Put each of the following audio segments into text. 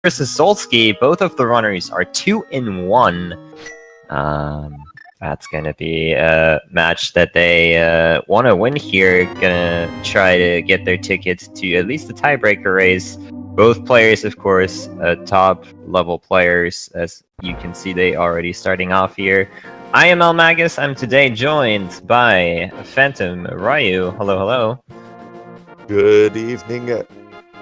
versus Solski. Both of the runners are 2-1. That's gonna be a match that they want to win here. Gonna try to get their tickets to at least the tiebreaker race. Both players, of course, top level players, as you can see they already starting off here. I am Magus. I'm today joined by Phantom Ryu. Hello, hello. Good evening,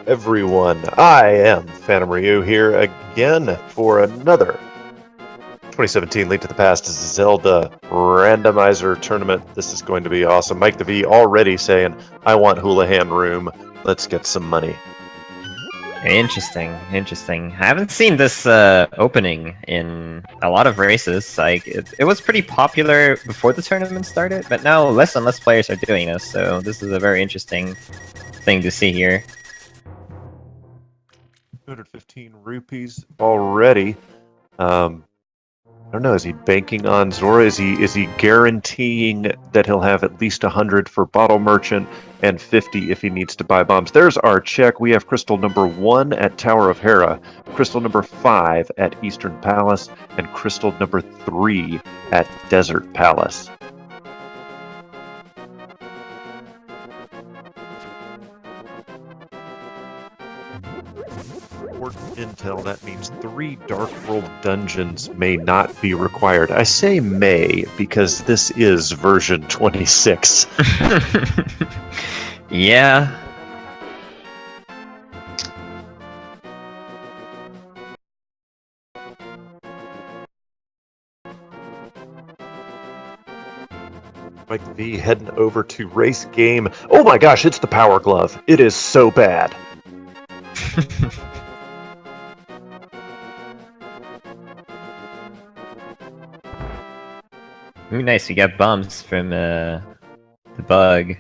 everyone. I am Phantom Ryu here again for another 2017 Link to the Past Zelda Randomizer tournament. This is going to be awesome. Mike the V already saying, I want Houlihan Room. Let's get some money. Interesting. I haven't seen this opening in a lot of races. Like it was pretty popular before the tournament started, but now less and less players are doing this. So this is a very interesting thing to see here. 215 rupees already. I don't know, is he banking on Zora? Is he guaranteeing that he'll have at least 100 for Bottle Merchant and 50 if he needs to buy bombs? There's our check. We have crystal number 1 at Tower of Hera, crystal number 5 at Eastern Palace, and crystal number 3 at Desert Palace. Intel, that means 3 Dark World dungeons may not be required. I say may because this is version 26. Yeah. Mike V heading over to race game. Oh my gosh, it's the Power Glove. It is so bad. Ooh, nice, we got bumps from the bug.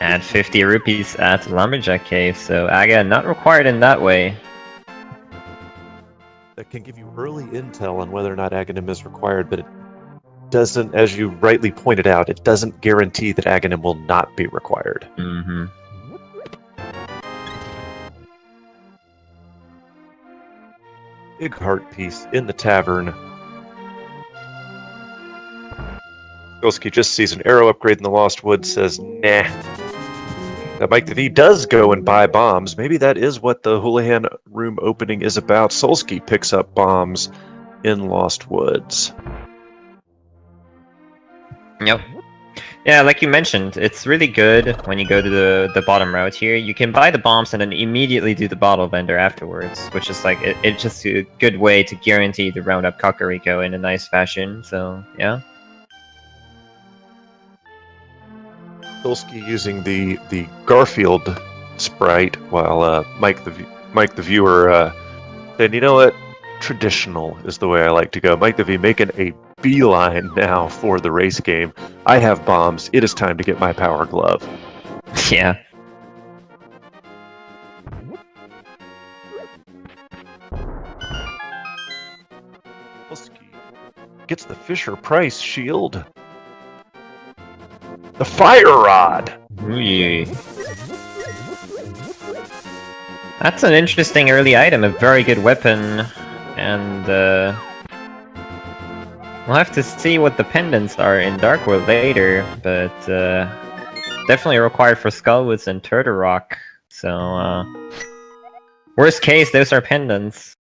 And 50 rupees at Lumberjack Cave, so Aga not required in that way. That can give you early intel on whether or not Aghanim is required, but it doesn't, as you rightly pointed out, it doesn't guarantee that Aghanim will not be required. Mm-hmm. Big heart piece in the tavern. Solski just sees an arrow upgrade in the Lost Woods, says, nah. That Mike the V does go and buy bombs. Maybe that is what the Houlihan Room opening is about. Solski picks up bombs in Lost Woods. Yep. Yeah, like you mentioned, it's really good when you go to the bottom route here. You can buy the bombs and then immediately do the bottle vendor afterwards, which is like, it's just a good way to guarantee to round up Kakariko in a nice fashion, so yeah. Solski using the Garfield sprite, while Mike the viewer said, you know what? Traditional is the way I like to go. Mike the V making a beeline now for the race game. I have bombs. It is time to get my Power Glove. Yeah. Solski gets the Fisher Price shield. The Fire Rod! Ooh. That's an interesting early item, a very good weapon, and we'll have to see what the pendants are in Dark World later, but definitely required for Skullwoods and Turtle Rock, so worst case, those are pendants.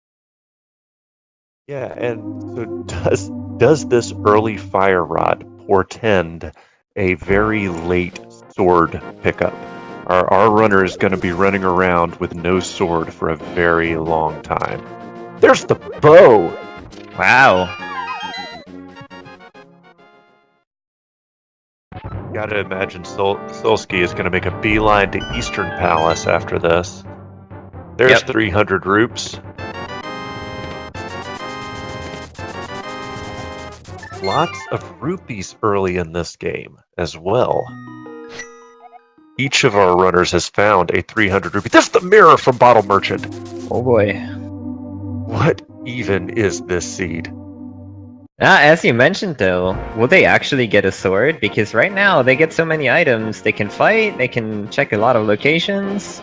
Yeah, and so does this early Fire Rod portend a very late sword pickup? Our runner is going to be running around with no sword for a very long time. There's the bow! Wow. Gotta imagine Solski is going to make a beeline to Eastern Palace after this. There's 300 rupes. Lots of rupees early in this game as well. Each of our runners has found a 300 rupee. That's the mirror from Bottle Merchant! Oh boy. What even is this seed? As you mentioned though, will they actually get a sword? Because right now they get so many items. They can fight, they can check a lot of locations.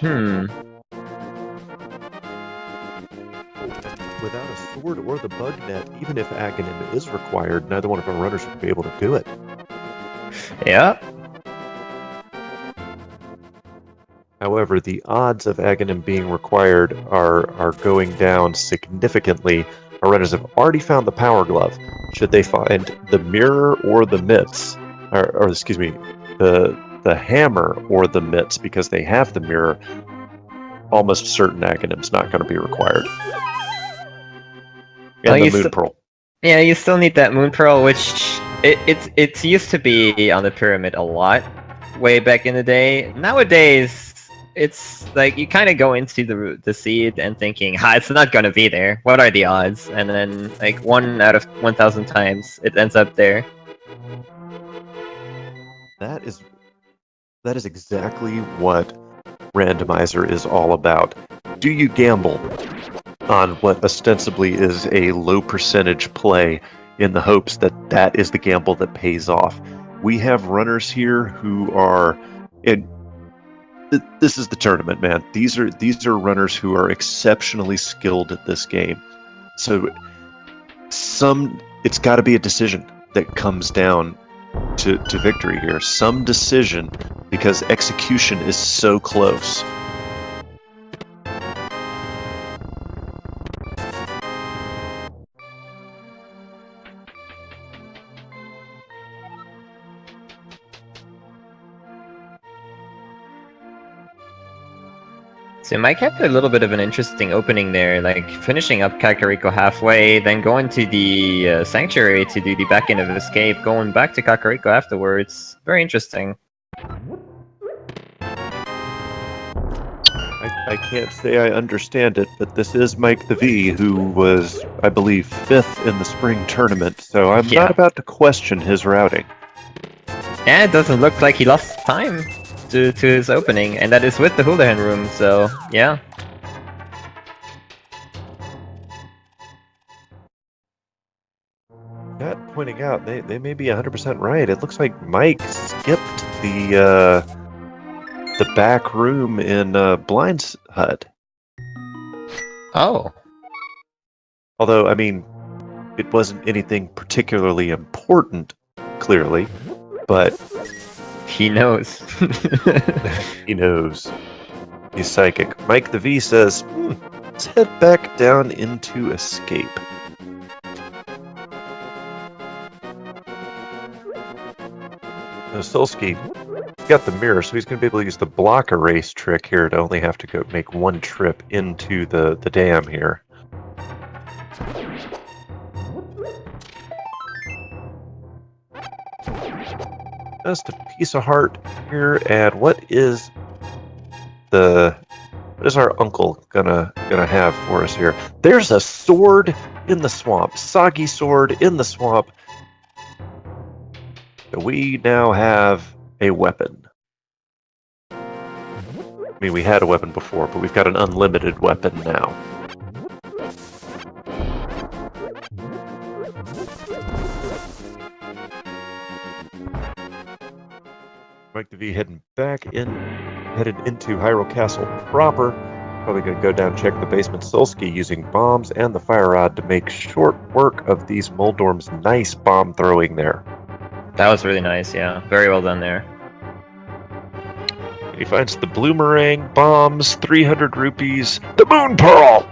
without a sword or the bug net, even if Aghanim is required, neither one of our runners would be able to do it. Yeah. However, the odds of Aghanim being required are going down significantly. Our runners have already found the Power Glove. Should they find the mirror or the mitts, or excuse me, the hammer or the mitts, because they have the mirror, almost certain Aghanim's not going to be required. And the Moon Pearl. Yeah, you still need that Moon Pearl, which it's used to be on the pyramid a lot, way back in the day. Nowadays, it's like you kind of go into the seed and thinking, "Ha, it's not gonna be there. What are the odds?" And then, like 1 out of 1,000 times, it ends up there. That is exactly what Randomizer is all about. Do you gamble on what ostensibly is a low percentage play in the hopes that that is the gamble that pays off? We have runners here who are, and this is the tournament, man. These are runners who are exceptionally skilled at this game. So it's got to be a decision that comes down to victory here. Some decision, because execution is so close. So Mike had a little bit of an interesting opening there, like finishing up Kakariko halfway, then going to the Sanctuary to do the back end of Escape, going back to Kakariko afterwards. Very interesting. I can't say I understand it, but this is Mike the V, who was, I believe, 5th in the spring tournament, so I'm not about to question his routing. Yeah, it doesn't look like he lost time to his opening, and that is with the Houlihan room, so yeah. Got pointing out, they may be 100% right. It looks like Mike skipped the back room in Blind's hut. Oh. Although, I mean, it wasn't anything particularly important, clearly, but... He knows. He knows. He's psychic. Mike the V says, let's head back down into Escape. Now, Solski got the mirror, so he's going to be able to use the block erase trick here to only have to go make one trip into the dam here. Just a piece of heart here, and what is our uncle gonna have for us here? There's a sword in the swamp, soggy sword in the swamp. We now have a weapon. I mean, we had a weapon before, but we've got an unlimited weapon now. Mike the V headed into Hyrule Castle proper. Probably going to go down and check the basement. Solski using bombs and the fire rod to make short work of these Moldorm's nice bomb throwing there. That was really nice, yeah. Very well done there. He finds the bloomerang, bombs, 300 rupees, the Moon Pearl!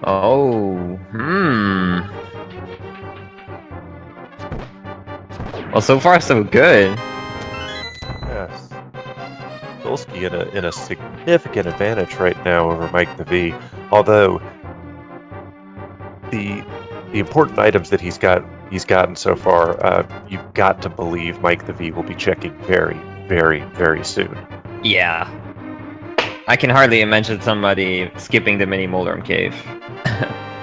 Oh, Well, so far so good. Yes. Solski in a significant advantage right now over Mike the V. Although the important items that he's gotten so far, you've got to believe Mike the V will be checking very, very, very soon. Yeah. I can hardly imagine somebody skipping the mini Moldorm cave.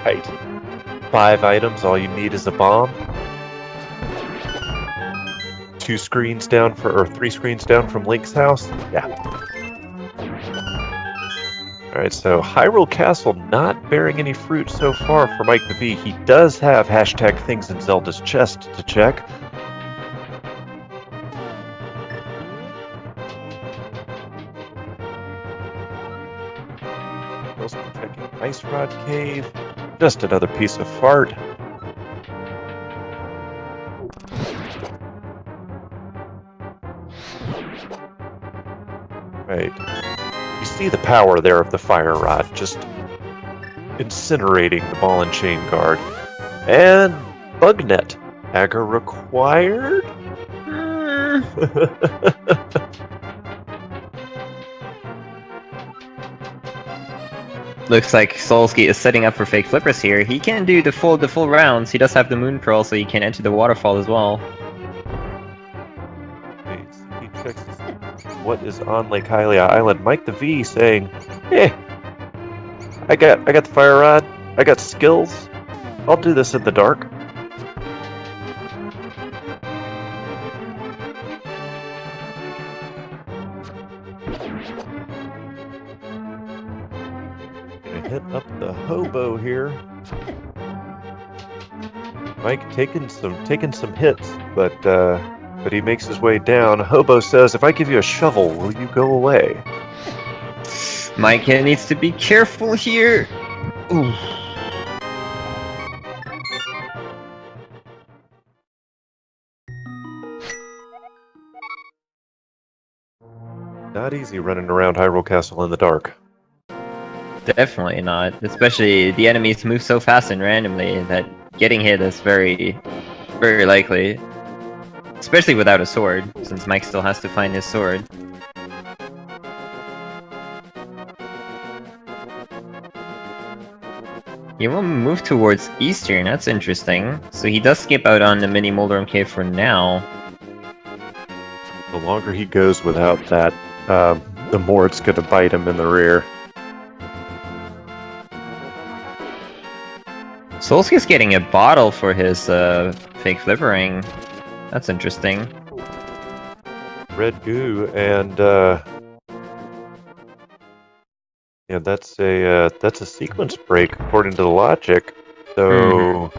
Right. 5 items, all you need is a bomb. 3 screens down from Link's house? Yeah. Alright, so Hyrule Castle not bearing any fruit so far for Mike the V. He does have hashtag things in Zelda's chest to check. Also checking Ice Rod Cave. Just another piece of fart. Right. You see the power there of the fire rod, just incinerating the ball and chain guard. And bug net. Aga required? Looks like Solski is setting up for fake flippers here. He can do the full rounds. He does have the moon pearl, so he can enter the waterfall as well. He checks what is on Lake Hylia Island. Mike the V saying, "Hey, I got the fire rod. I got skills. I'll do this in the dark." Gonna hit up the hobo here. Mike taking some hits, but he makes his way down. Hobo says, "If I give you a shovel, will you go away?" Mike needs to be careful here. Ooh. Not easy running around Hyrule Castle in the dark. Definitely not. Especially the enemies move so fast and randomly that getting hit is very, very likely. Especially without a sword, since Mike still has to find his sword. He will move towards Eastern, that's interesting. So he does skip out on the mini Moldorum Cave for now. The longer he goes without that, the more it's going to bite him in the rear. Solski's getting a bottle for his fake flippering. That's interesting. Red goo, and yeah, that's a sequence break according to the logic. So,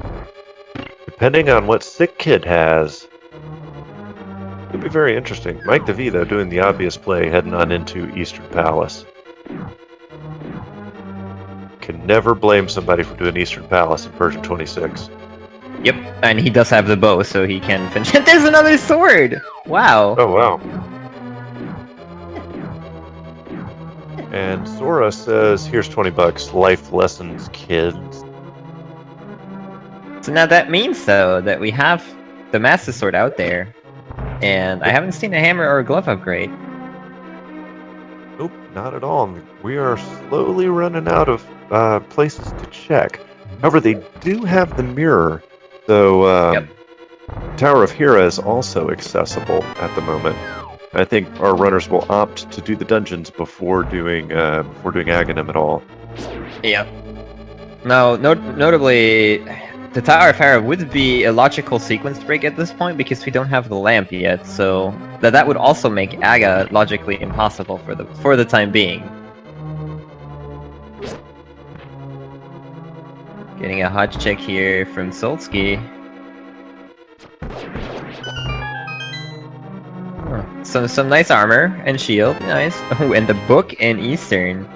depending on what Sick Kid has, it'll be very interesting. Mike the V, though, doing the obvious play, heading on into Eastern Palace. Can never blame somebody for doing Eastern Palace in version 26. Yep, and he does have the bow, so he can finish. There's another sword! Wow. Oh, wow. And Sora says, "Here's 20 bucks. Life lessons, kids." So now that means, though, that we have the Master Sword out there. And I haven't seen a hammer or a glove upgrade. Nope, not at all. We are slowly running out of places to check. However, they do have the mirror, though Yep. Tower of Hera is also accessible at the moment. I think our runners will opt to do the dungeons before doing Aghanim at all. Yep. Now, notably, the Tower of Hera would be a logical sequence break at this point because we don't have the lamp yet, so that would also make Aga logically impossible for the time being. Getting a hot check here from Solski. Oh, some nice armor and shield, nice. Oh, and the book in Eastern.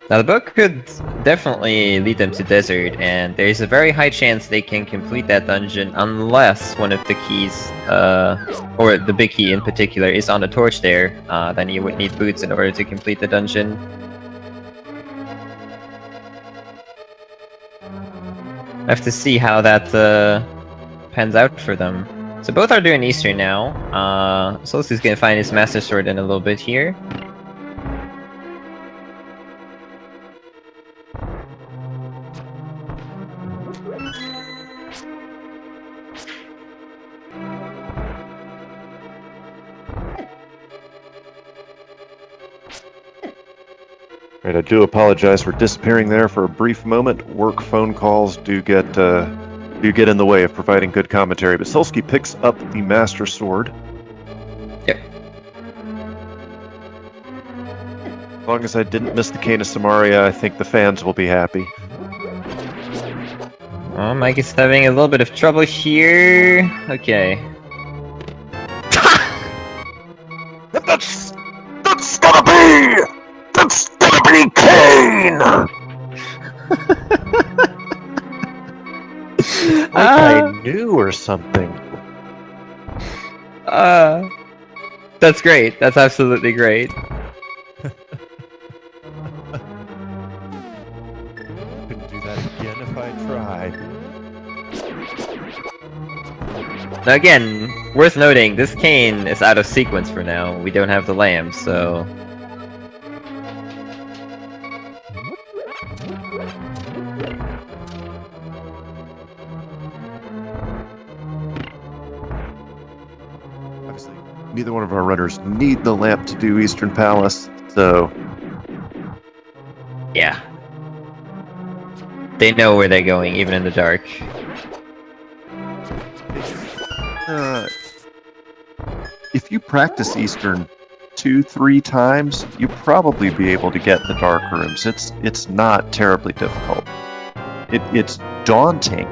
Now the book could definitely lead them to desert, and there's a very high chance they can complete that dungeon unless one of the keys, or the big key in particular, is on the torch there. Then you would need boots in order to complete the dungeon. I have to see how that pans out for them. So both are doing Eastern now. Solsti's gonna find his Master Sword in a little bit here. Right, I do apologize for disappearing there for a brief moment. Work phone calls do get in the way of providing good commentary, but Solski picks up the Master Sword. Yep. As long as I didn't miss the Cane of Samaria, I think the fans will be happy. Oh, Mike is having a little bit of trouble here. Okay. That's That's gonna be Kane! Like I knew or something. That's great. That's absolutely great. Couldn't do that again if I tried. Now again, worth noting, this Kane is out of sequence for now. We don't have the lamb, so... Obviously, neither one of our runners need the lamp to do Eastern Palace, so... Yeah. They know where they're going, even in the dark. If you practice Eastern 2-3 times, you probably be able to get the dark rooms. It's not terribly difficult. It's daunting.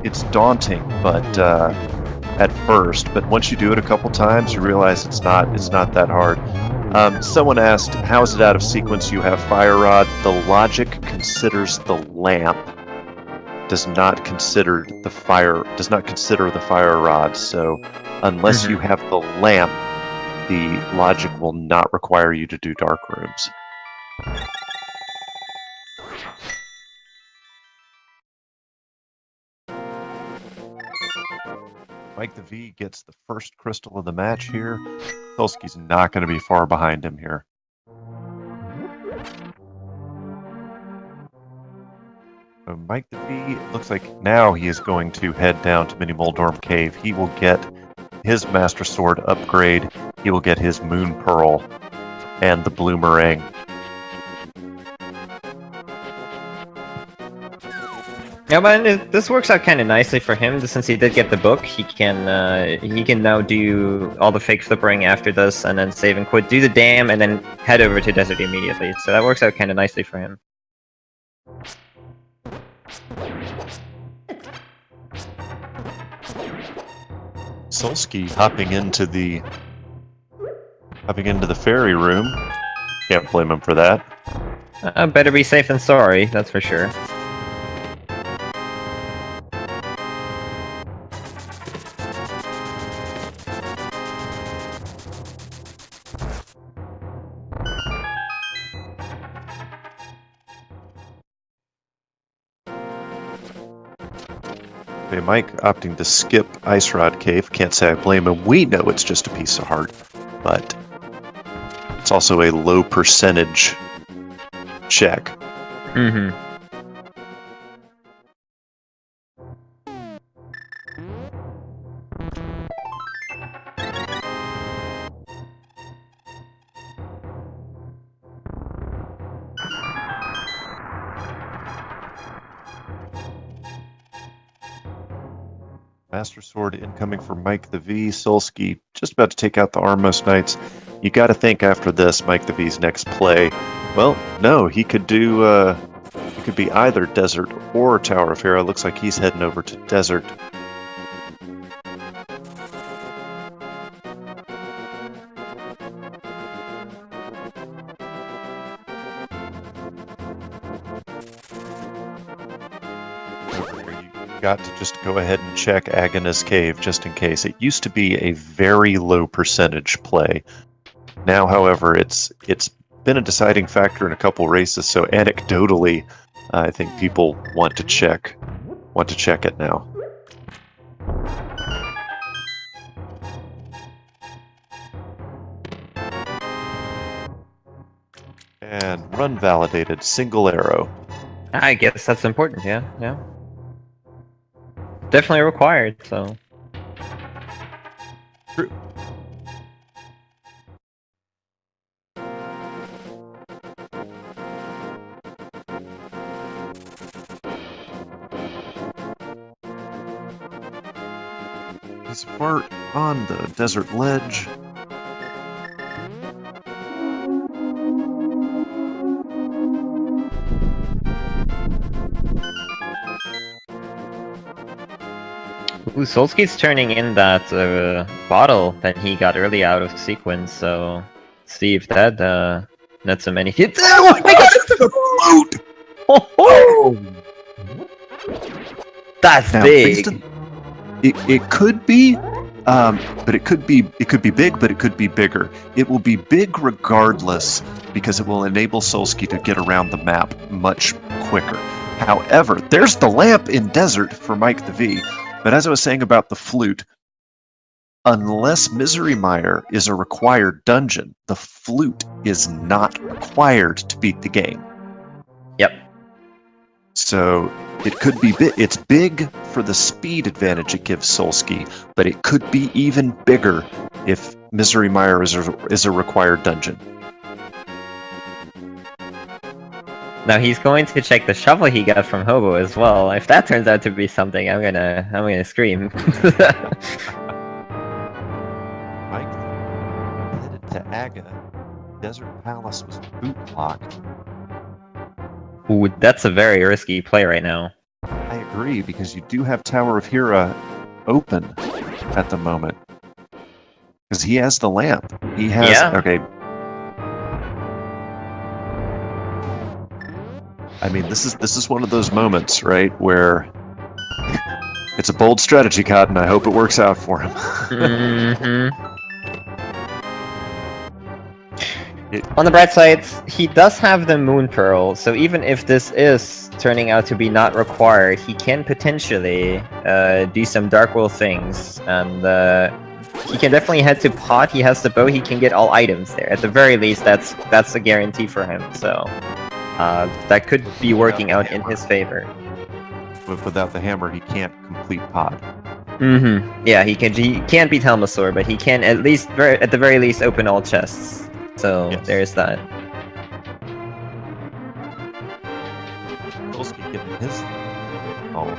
It's daunting, but at first. But once you do it a couple times, you realize it's not that hard. Someone asked, "How is it out of sequence? You have Fire Rod." The logic considers the lamp. Does not consider the fire rod. So unless you have the lamp, the logic will not require you to do dark rooms. Mike the V gets the first crystal of the match here. Solski's not going to be far behind him here. So Mike the V, looks like now he is going to head down to Mini Moldorm Cave. He will get his Master Sword upgrade. He will get his Moon Pearl and the Bloomerang. Yeah, but this works out kind of nicely for him, since he did get the book. He can now do all the fake flippering after this, and then save and quit, do the dam, and then head over to Desert immediately. So that works out kind of nicely for him. Solski hopping into the fairy room. Can't blame him for that. Better be safe than sorry, that's for sure. Okay, Mike opting to skip Ice Rod Cave. Can't say I blame him. We know it's just a piece of heart, but it's also a low percentage check. Mm-hmm. Master Sword incoming for Mike the V. Solski just about to take out the Armmost Knights. You got to think after this, Mike the V's next play. Well, no, he could do. He could be either Desert or Tower of Hera. Looks like he's heading over to Desert. Got to just go ahead and check Agnes Cave just in case. It used to be a very low percentage play. Now, however, it's been a deciding factor in a couple races. So anecdotally, I think people want to check it now. And run validated, single arrow. I guess that's important, yeah. Definitely required, so... True. He's fart on the desert ledge. Ooh, Solski's turning in that bottle that he got early out of sequence, so see if that nets him any hits. Oh my god, it's the flute! Oh! That's Now, big! It could be, but it could be big, but it could be bigger. It will be big regardless because it will enable Solski to get around the map much quicker. However, there's the lamp in Desert for Mike the V. But as I was saying about the flute, unless Misery Mire is a required dungeon, the flute is not required to beat the game. Yep. So it could be it's big for the speed advantage it gives Solski, but it could be even bigger if Misery Mire is a required dungeon. Now he's going to check the shovel he got from Hobo as well. If that turns out to be something, I'm gonna scream. Mike headed to Aga. Desert Palace was boot locked. Ooh, that's a very risky play right now. I agree, because you do have Tower of Hera open at the moment. Because he has the lamp. He has... Yeah. Okay. I mean, this is one of those moments, right, where it's a bold strategy, Cotton. I hope it works out for him. On the bright side, he does have the Moon Pearl, so even if this is turning out to be not required, he can potentially do some Dark World things, and he can definitely head to Pot. He has the bow, he can get all items there. At the very least, that's a guarantee for him, so that could be working out in his favor. But without the hammer, he can't complete Pot. Yeah, he can't beat Helmasaur, but he can at the very least open all chests. So yes. There's that. Solski getting his. Oh.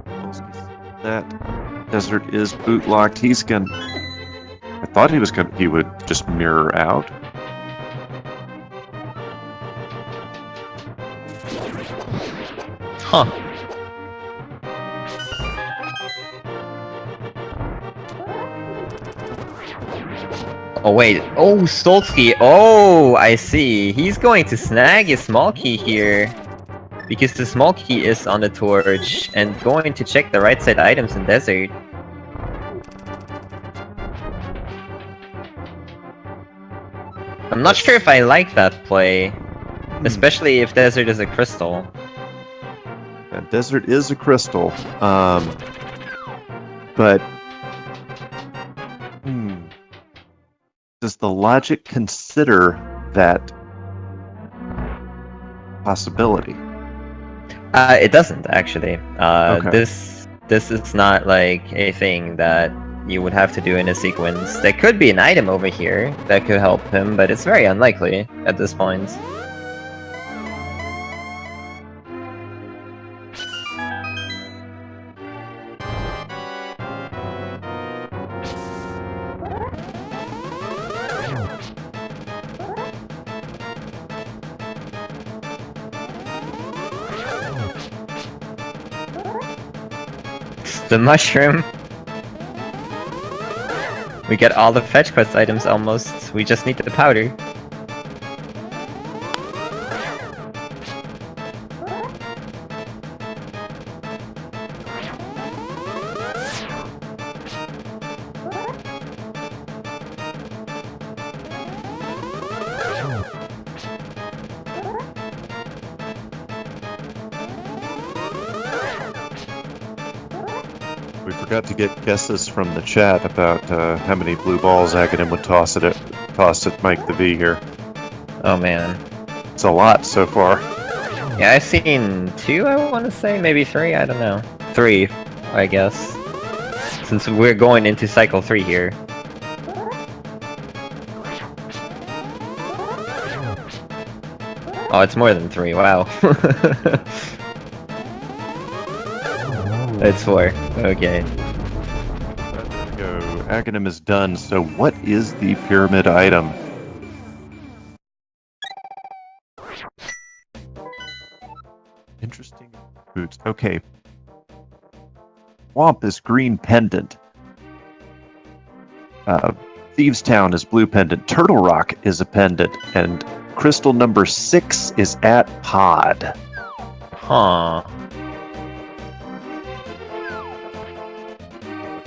Solski's that Desert is boot locked. He's gonna. I thought he would just mirror out. Huh. Oh wait, oh Solski, oh I see, he's going to snag his small key here. Because the small key is on the torch, and going to check the right side items in Desert. I'm not sure if I like that play, especially if Desert is a crystal. Yeah, Desert is a crystal, but does the logic consider that possibility? It doesn't actually. Okay. This is not like a thing that you would have to do in a sequence. There could be an item over here that could help him, but it's very unlikely at this point. The mushroom. We get all the fetch quest items almost. We just need the powder. We forgot to get guesses from the chat about how many blue balls Aghanim would toss at Mike the V here. Oh man. It's a lot so far. Yeah, I've seen 2, I want to say, maybe 3, I don't know. 3, I guess. Since we're going into cycle 3 here. Oh, it's more than 3, wow. It's 4, okay. There we go. Aghanim is done, so what is the pyramid item? interesting boots. Okay. Swamp is green pendant. Thieves Town is blue pendant. Turtle Rock is a pendant. And crystal number 6 is at pod. Huh.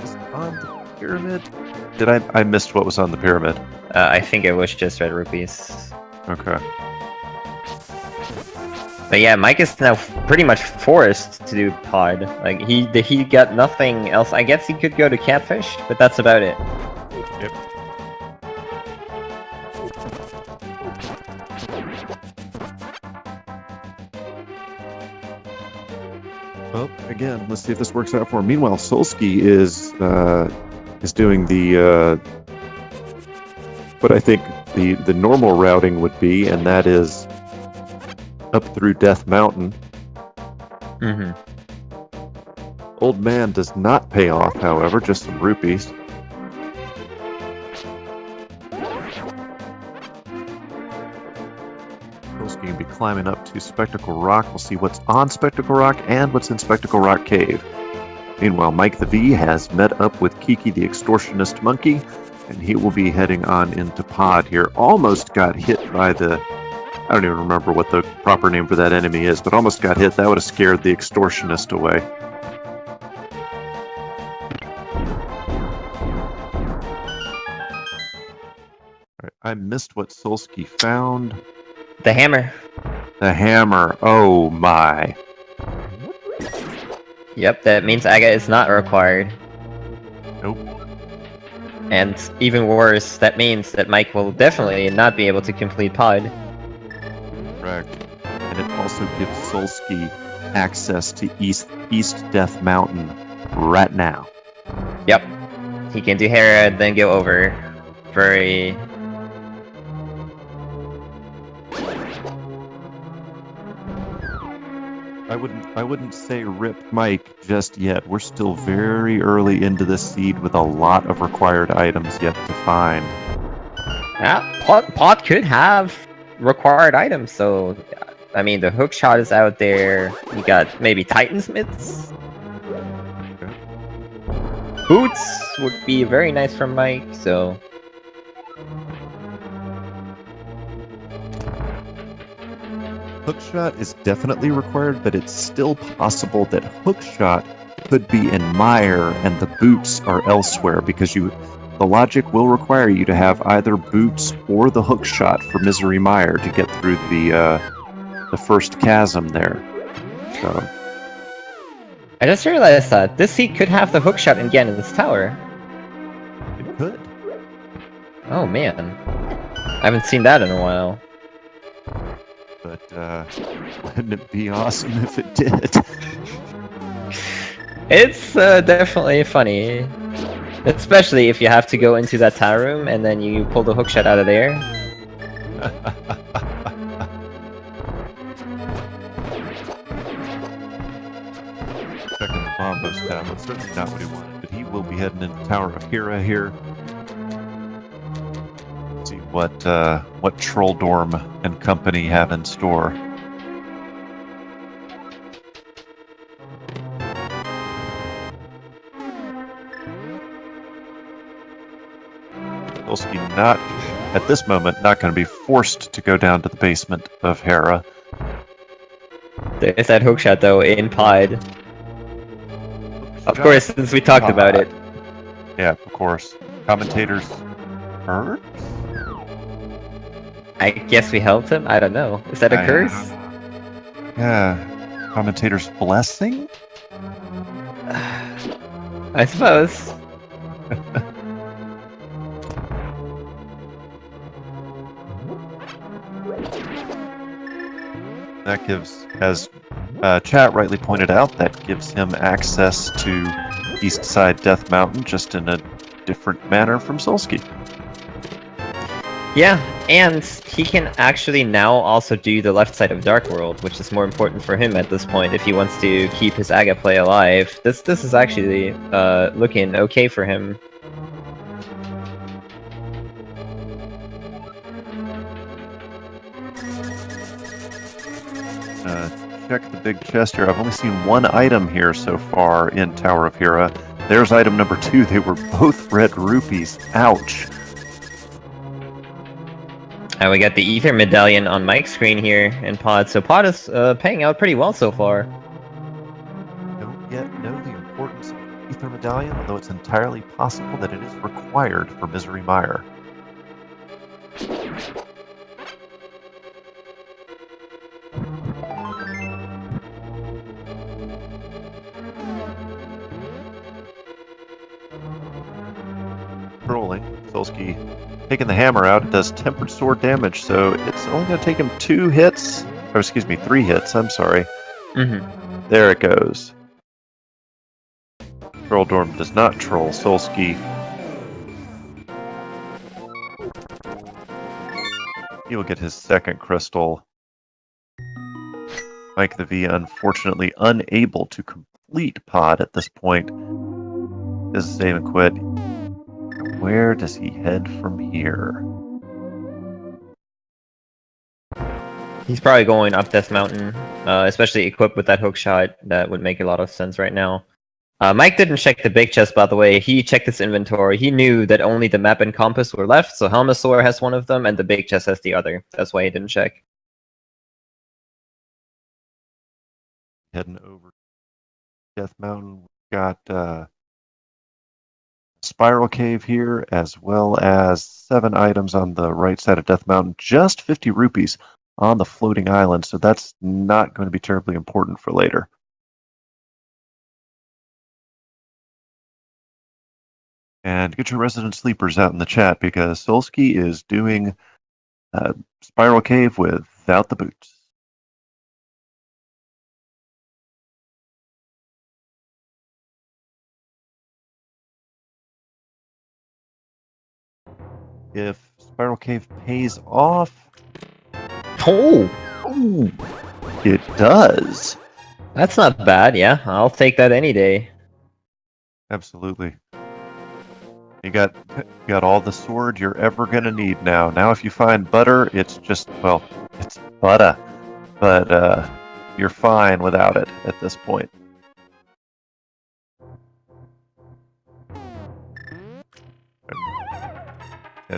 Is it on the pyramid? Did I missed what was on the pyramid? I think it was just red rupees. Okay. But yeah, Mike is now pretty much forced to do pod. Like he got nothing else. I guess he could go to catfish, but that's about it. Yep. Well, again, let's see if this works out for him. Meanwhile, Solski is doing the what I think the normal routing would be, and that is up through Death Mountain. Mm-hmm. Old Man does not pay off, however, just some rupees. Solski can be climbing up to Spectacle Rock. We'll see what's on Spectacle Rock and what's in Spectacle Rock Cave. Meanwhile, Mike the V has met up with Kiki the Extortionist Monkey, and he will be heading on into pod here. Almost got hit by the... I don't even remember what the proper name for that enemy is, but almost got hit. That would have scared the Extortionist away. All right, I missed what Solski found. The hammer. The hammer. Oh my. Yep, that means Aga is not required. Nope. And even worse, that means that Mike will definitely not be able to complete pod. Correct. And it also gives Solski access to East Death Mountain right now. Yep. He can do Hera, then go over. Very... I wouldn't say rip Mike just yet. We're still very early into this seed with a lot of required items yet to find. Yeah, pod could have required items, so... I mean, the hook shot is out there. You got maybe Titansmiths? Okay. Boots would be very nice from Mike, so... Hookshot is definitely required, but it's still possible that Hookshot could be in Mire and the boots are elsewhere, because the logic will require you to have either boots or the Hookshot for Misery Mire to get through the first chasm there. So I just realized that this seat could have the hookshot again in this tower. it could. Oh man. I haven't seen that in a while. But wouldn't it be awesome if it did? It's definitely funny. Especially if you have to go into that tower room and then you pull the hookshot out of there. Checking the Bombos tab. That's certainly not what he wanted, but he will be heading into Tower of Hera here. Let's see what Trolldorm and company have in store. Solski not, at this moment, not going to be forced to go down to the basement of Hera. There's that hookshot though in pod. Of course, since we talked about it. Yeah, of course. Commentators heard? I guess we helped him? I don't know. Is that a curse? Yeah. Commentator's blessing? I suppose. That gives, as chat rightly pointed out, that gives him access to East Side Death Mountain, just in a different manner from Solski. Yeah, and he can actually now also do the left side of Dark World, which is more important for him at this point if he wants to keep his Aga play alive. This is actually looking okay for him. check the big chest here. I've only seen one item here so far in Tower of Hera. There's item number 2. They were both red rupees. Ouch. And we got the Ether Medallion on Mike's screen here in Pod. So Pod is paying out pretty well so far. Don't yet know the importance of the Ether Medallion, although it's entirely possible that it is required for Misery Mire. Rolling. Solski taking the hammer out. It does tempered sword damage, so it's only going to take him 2 hits. Or excuse me, 3 hits. I'm sorry. Mm-hmm. There it goes. Trolldorm does not troll Solski. He will get his second crystal. Mike the V, unfortunately unable to complete Pod at this point. Does save and quit. Where does he head from here? He's probably going up Death Mountain, especially equipped with that hook shot. That would make a lot of sense right now. Mike didn't check the big chest, by the way. He checked his inventory. He knew that only the map and compass were left, so Helmasaur has one of them, and the big chest has the other. That's why he didn't check. Heading over Death Mountain. We've got Spiral Cave here, as well as 7 items on the right side of Death Mountain. Just 50 rupees on the floating island, so that's not going to be terribly important for later. And get your resident sleepers out in the chat, because Solski is doing Spiral Cave without the boots. If Spiral Cave pays off... Oh! Ooh, it does! That's not bad, yeah. I'll take that any day. Absolutely. You got all the sword you're ever gonna need now. Now if you find butter, it's just, well, it's butter. But you're fine without it at this point.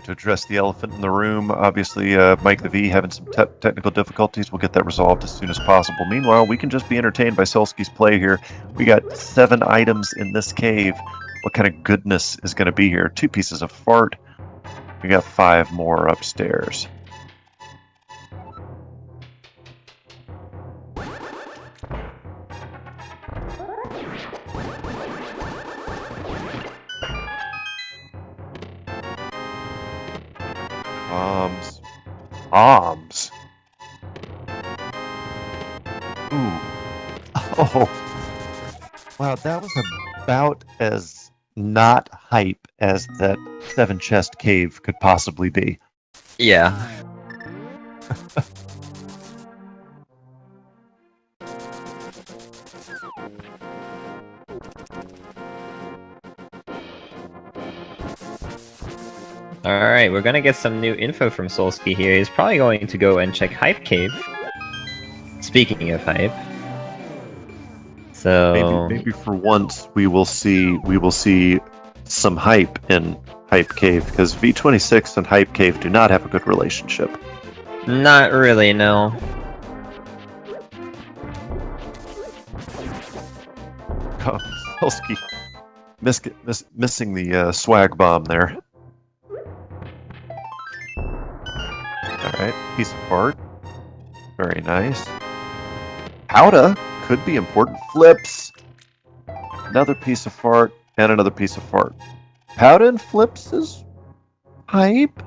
To address the elephant in the room, obviously Mike the V having some technical difficulties. We'll get that resolved as soon as possible. Meanwhile, we can just be entertained by Solski's play here. We got 7 items in this cave. What kind of goodness is going to be here? 2 pieces of fart. We got 5 more upstairs. Bombs. Ooh. Oh. Wow, that was about as not hype as that 7 chest cave could possibly be. Yeah. Alright, we're gonna get some new info from Solski here. He's probably going to go and check Hype Cave. Speaking of hype. So maybe for once we will see some hype in Hype Cave, because V26 and Hype Cave do not have a good relationship. Not really, no. Oh, Solski missing the swag bomb there. Alright, piece of fart. Very nice. Powda could be important. Flips. Another piece of fart, and another piece of fart. Powda and flips is hype.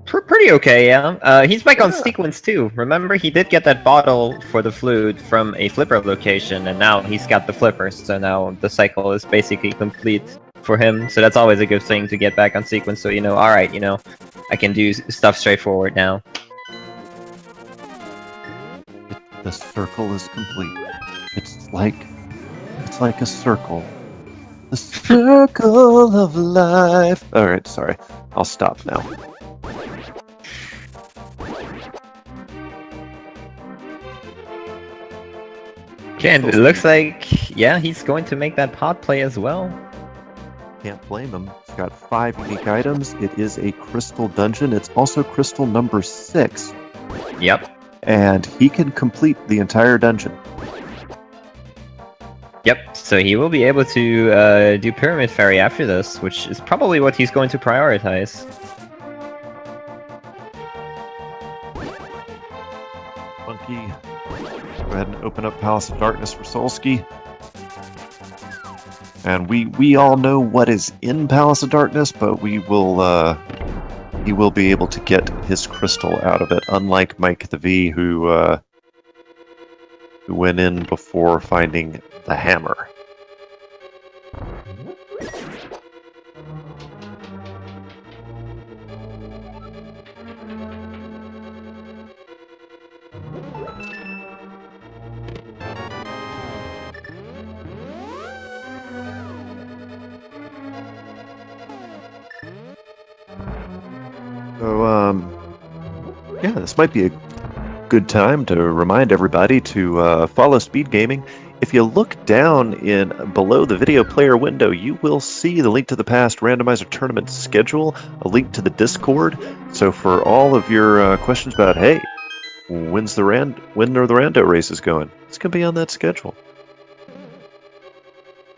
Pretty okay, yeah. He's back on sequence too. Remember, he did get that bottle for the flute from a flipper location, and now he's got the flippers, so now the cycle is basically complete for him. So that's always a good thing to get back on sequence, so alright, I can do stuff straightforward now. The circle is complete. It's like a circle. The circle of life. Alright, sorry. I'll stop now. Okay, and it looks like, yeah, he's going to make that pot play as well. Can't blame him. It's got 5 unique items. It is a crystal dungeon. It's also crystal number 6. Yep. And he can complete the entire dungeon. Yep, so he will be able to do Pyramid Fairy after this, which is probably what he's going to prioritize. Monkey, go ahead and open up Palace of Darkness for Solski. And we all know what is in Palace of Darkness, but he will be able to get his crystal out of it, unlike Mike the V, who went in before finding the hammer. So, yeah, this might be a good time to remind everybody to follow Speed Gaming. If you look down below the video player window, you will see the link to the past Randomizer tournament schedule, a link to the Discord. So for all of your questions about, hey, when are the rando races going, it's going to be on that schedule.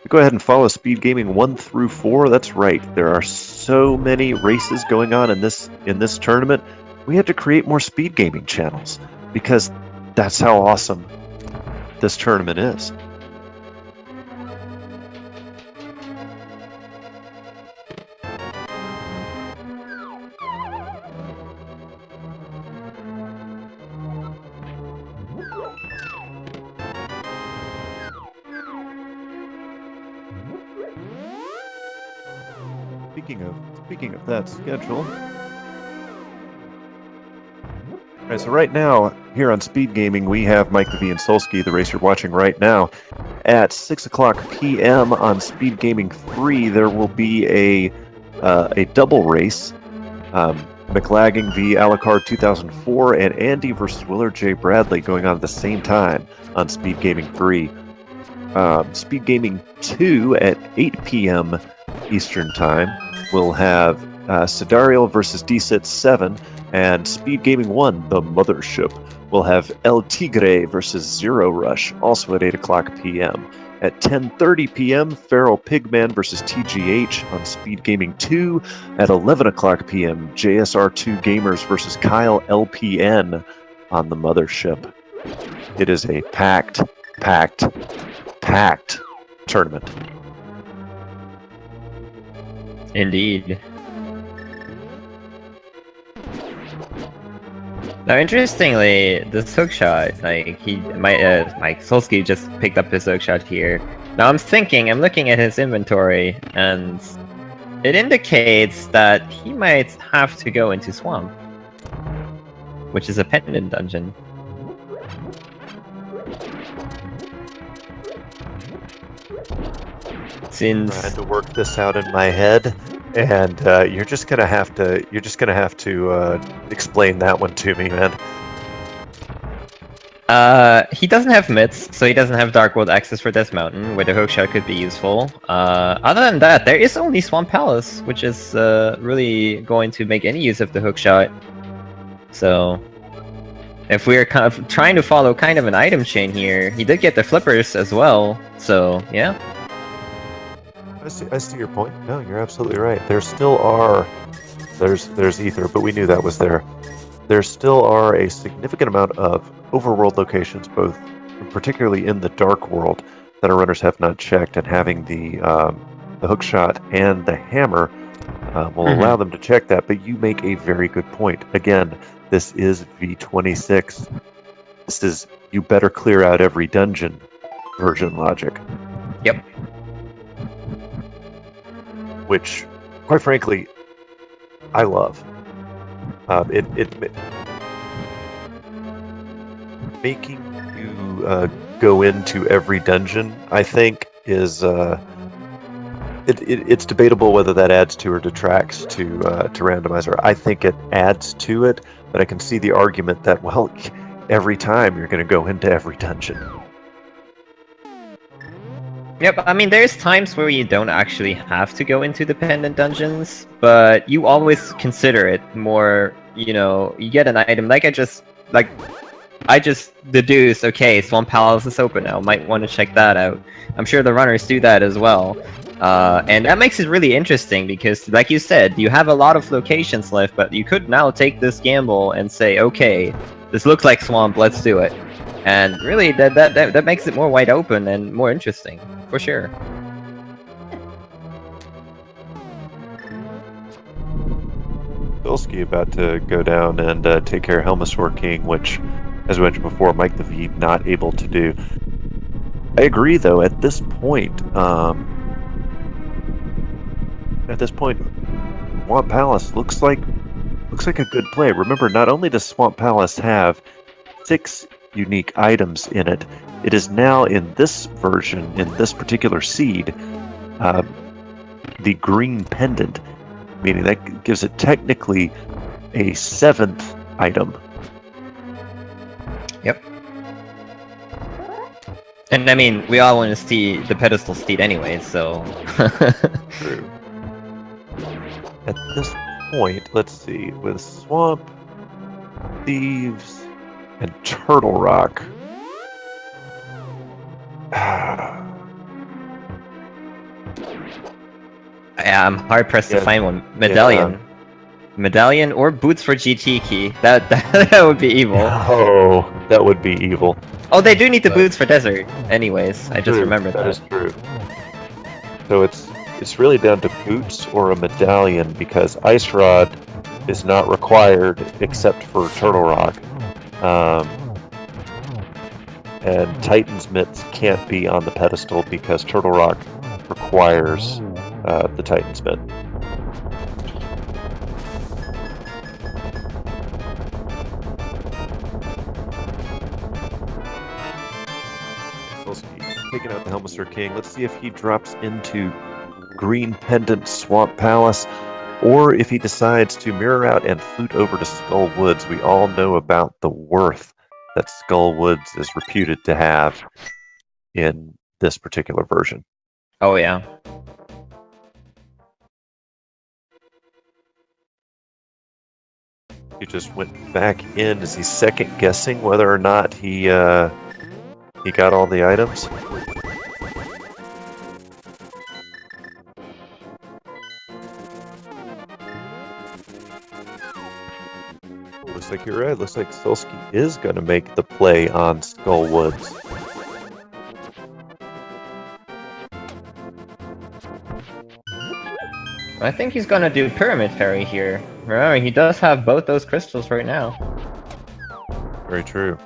Go ahead and follow Speed Gaming 1 through 4. That's right. There are so many races going on in this tournament. We had to create more Speed Gaming channels because that's how awesome this tournament is. Speaking of that schedule. All right, so right now, here on Speed Gaming, we have Mike the V and Solski, the race you're watching right now. At 6 o'clock p.m. on Speed Gaming 3, there will be a double race. McLagging v. Alucard 2004 and Andy versus Willard J. Bradley going on at the same time on Speed Gaming 3. Speed Gaming 2 at 8 p.m. Eastern Time will have Sidariel versus DSIT 7, and Speed Gaming 1, the Mothership, will have El Tigre versus Zero Rush, also at 8 o'clock p.m. At 10:30 p.m., Feral Pigman versus TGH on Speed Gaming 2. At 11 o'clock p.m., JSR2 Gamers versus Kyle LPN on the Mothership. It is a packed tournament. Indeed. Now, interestingly, this hookshot, like Mike Solski just picked up his hookshot here. Now, I'm looking at his inventory, and it indicates that he might have to go into Swamp, which is a pendant dungeon. I'm trying to work this out in my head, and you're just gonna have to explain that one to me, man. He doesn't have mitts, so he doesn't have Dark World access for Death Mountain, where the hookshot could be useful. Other than that, there is only Swamp Palace, which is really going to make any use of the hookshot. So, if we're kind of trying to follow kind of an item chain here, he did get the flippers as well. So, yeah. I see your point. No, you're absolutely right. There still are. There's Ether, but we knew that was there. There still are a significant amount of overworld locations, both particularly in the Dark World, that our runners have not checked, and having the hookshot and the hammer will allow them to check that. But you make a very good point. Again, this is V26. This is you better clear out every dungeon version logic. Yep. Which, quite frankly, I love. Making you go into every dungeon, I think, is it's debatable whether that adds to or detracts to Randomizer. I think it adds to it, but I can see the argument that, well, every time you're going to go into every dungeon. Yep, I mean, there's times where you don't actually have to go into dependent dungeons, but you always consider it more, you know, you get an item, I just deduce, okay, Swamp Palace is open now, might want to check that out. I'm sure the runners do that as well. And that makes it really interesting because, like you said, you have a lot of locations left, but you could now take this gamble and say, okay, this looks like Swamp, let's do it. And really, that makes it more wide open and more interesting, for sure. Solski about to go down and take care of Helmasaur King, which, as I mentioned before, Mike the V not able to do. I agree, though. At this point, Swamp Palace looks like a good play. Remember, not only does Swamp Palace have 6 unique items in it, it is now in this version, in this particular seed, the green pendant, meaning that gives it technically a 7th item. Yep. And I mean, we all want to see the pedestal steed anyway, so... True. At this point, let's see, with Swamp, Thieves, and Turtle Rock. Yeah, I'm hard pressed to find one. Medallion. Yeah. Medallion or boots for GT key. That would be evil. Oh, that would be evil. Oh, they do need the boots for desert. Anyways, I just remembered that. That is true. So it's really down to boots or a medallion because Ice Rod is not required except for Turtle Rock. And Titan's Mitts can't be on the pedestal because Turtle Rock requires the Titan's Mitt. Taking out the Helmasaur King. Let's see if he drops into Green Pendant Swamp Palace, or if he decides to mirror out and flute over to Skull Woods. We all know about the worth that Skull Woods is reputed to have in this particular version. Oh, yeah. He just went back in. Is he second guessing whether or not he got all the items? Looks like you're right. Looks like Solski is going to make the play on Skull Woods. I think he's gonna do Pyramid Fairy here. Remember, he does have both those crystals right now. Very true.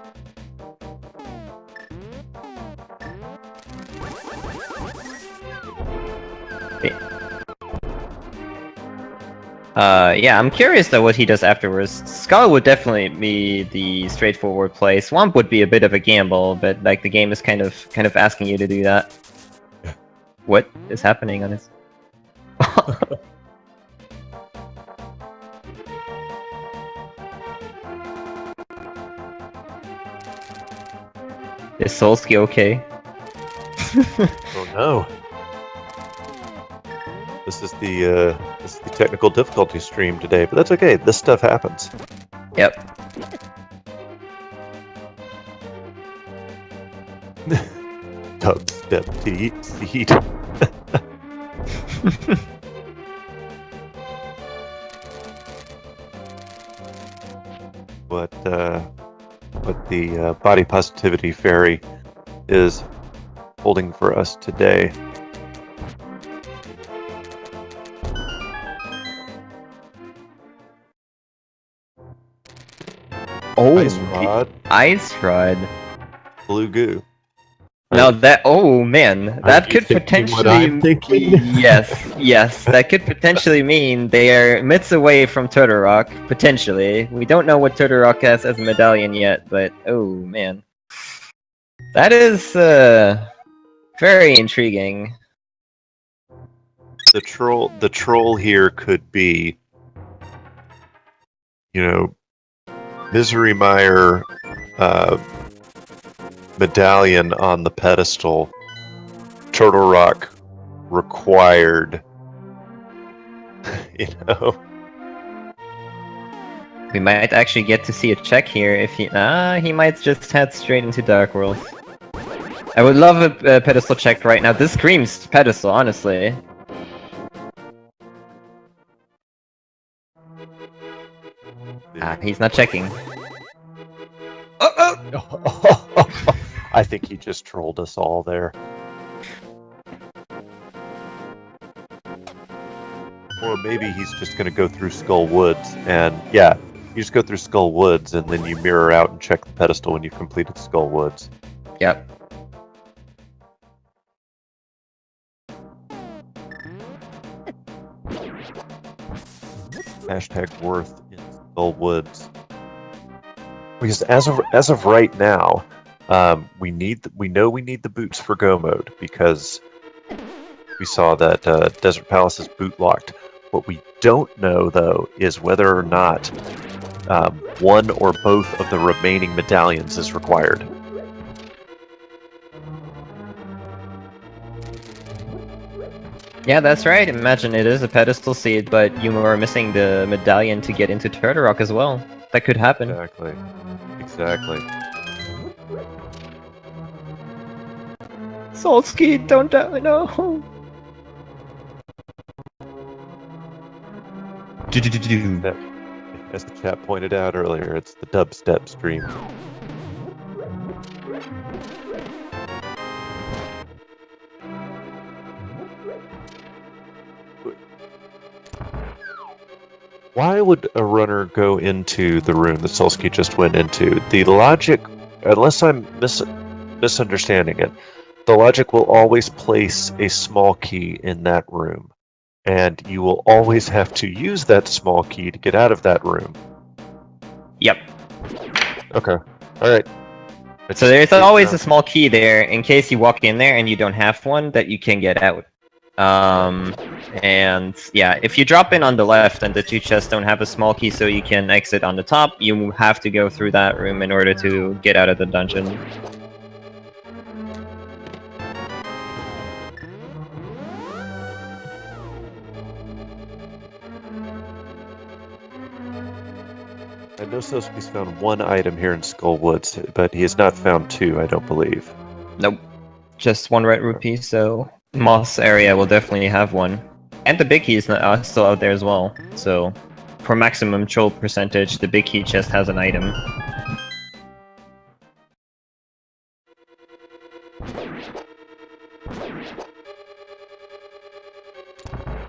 Yeah, I'm curious though what he does afterwards. Skull would definitely be the straightforward play. Swamp would be a bit of a gamble, but like the game is kind of asking you to do that. What is happening on his? Is Solski okay? Oh no. This is the technical difficulty stream today, but that's okay. This stuff happens. Yep. Dubstep seed. What the body positivity fairy is holding for us today. Oh, Ice Rod. Ice Rod. Blue goo. No, that. Oh man, that could potentially. Yes, that could potentially mean they are mitts away from Turtle Rock. Potentially, we don't know what Turtle Rock has as a medallion yet, but oh man, that is very intriguing. The troll here could be, Misery Mire medallion on the pedestal Turtle Rock required, you know. We might actually get to see a check here if he might just head straight into Dark World. I would love a pedestal check right now. This screams pedestal, honestly. He's not checking. I think he just trolled us all there. Or maybe he's just going to go through Skull Woods, and yeah, you just go through Skull Woods, and then you mirror out and check the pedestal when you've completed Skull Woods. Yep. Hashtag worth in Skull Woods. Because as of right now, we know we need the boots for Go mode because we saw that Desert Palace is boot locked. What we don't know though is whether or not one or both of the remaining medallions is required. Yeah, that's right. Imagine it is a pedestal seed, but you are missing the medallion to get into Turtle Rock as well. That could happen. Exactly. Solski, don't die, no. As the chat pointed out earlier, it's the dubstep stream. Why would a runner go into the room that Solski just went into? The logic, unless I'm misunderstanding it, the logic will always place a small key in that room. And you will always have to use that small key to get out of that room. Yep. Okay. Alright. So there's always a small key there in case you walk in there and you don't have one that you can get out. And yeah, if you drop in on the left and the two chests don't have a small key so you can exit on the top, you have to go through that room in order to get out of the dungeon. I know Solski's found one item here in Skull Woods, but he has not found two, I don't believe. Nope. Just one red rupee, so Moss area will definitely have one. And the big key is still out there as well, so for maximum troll percentage, the big key chest has an item.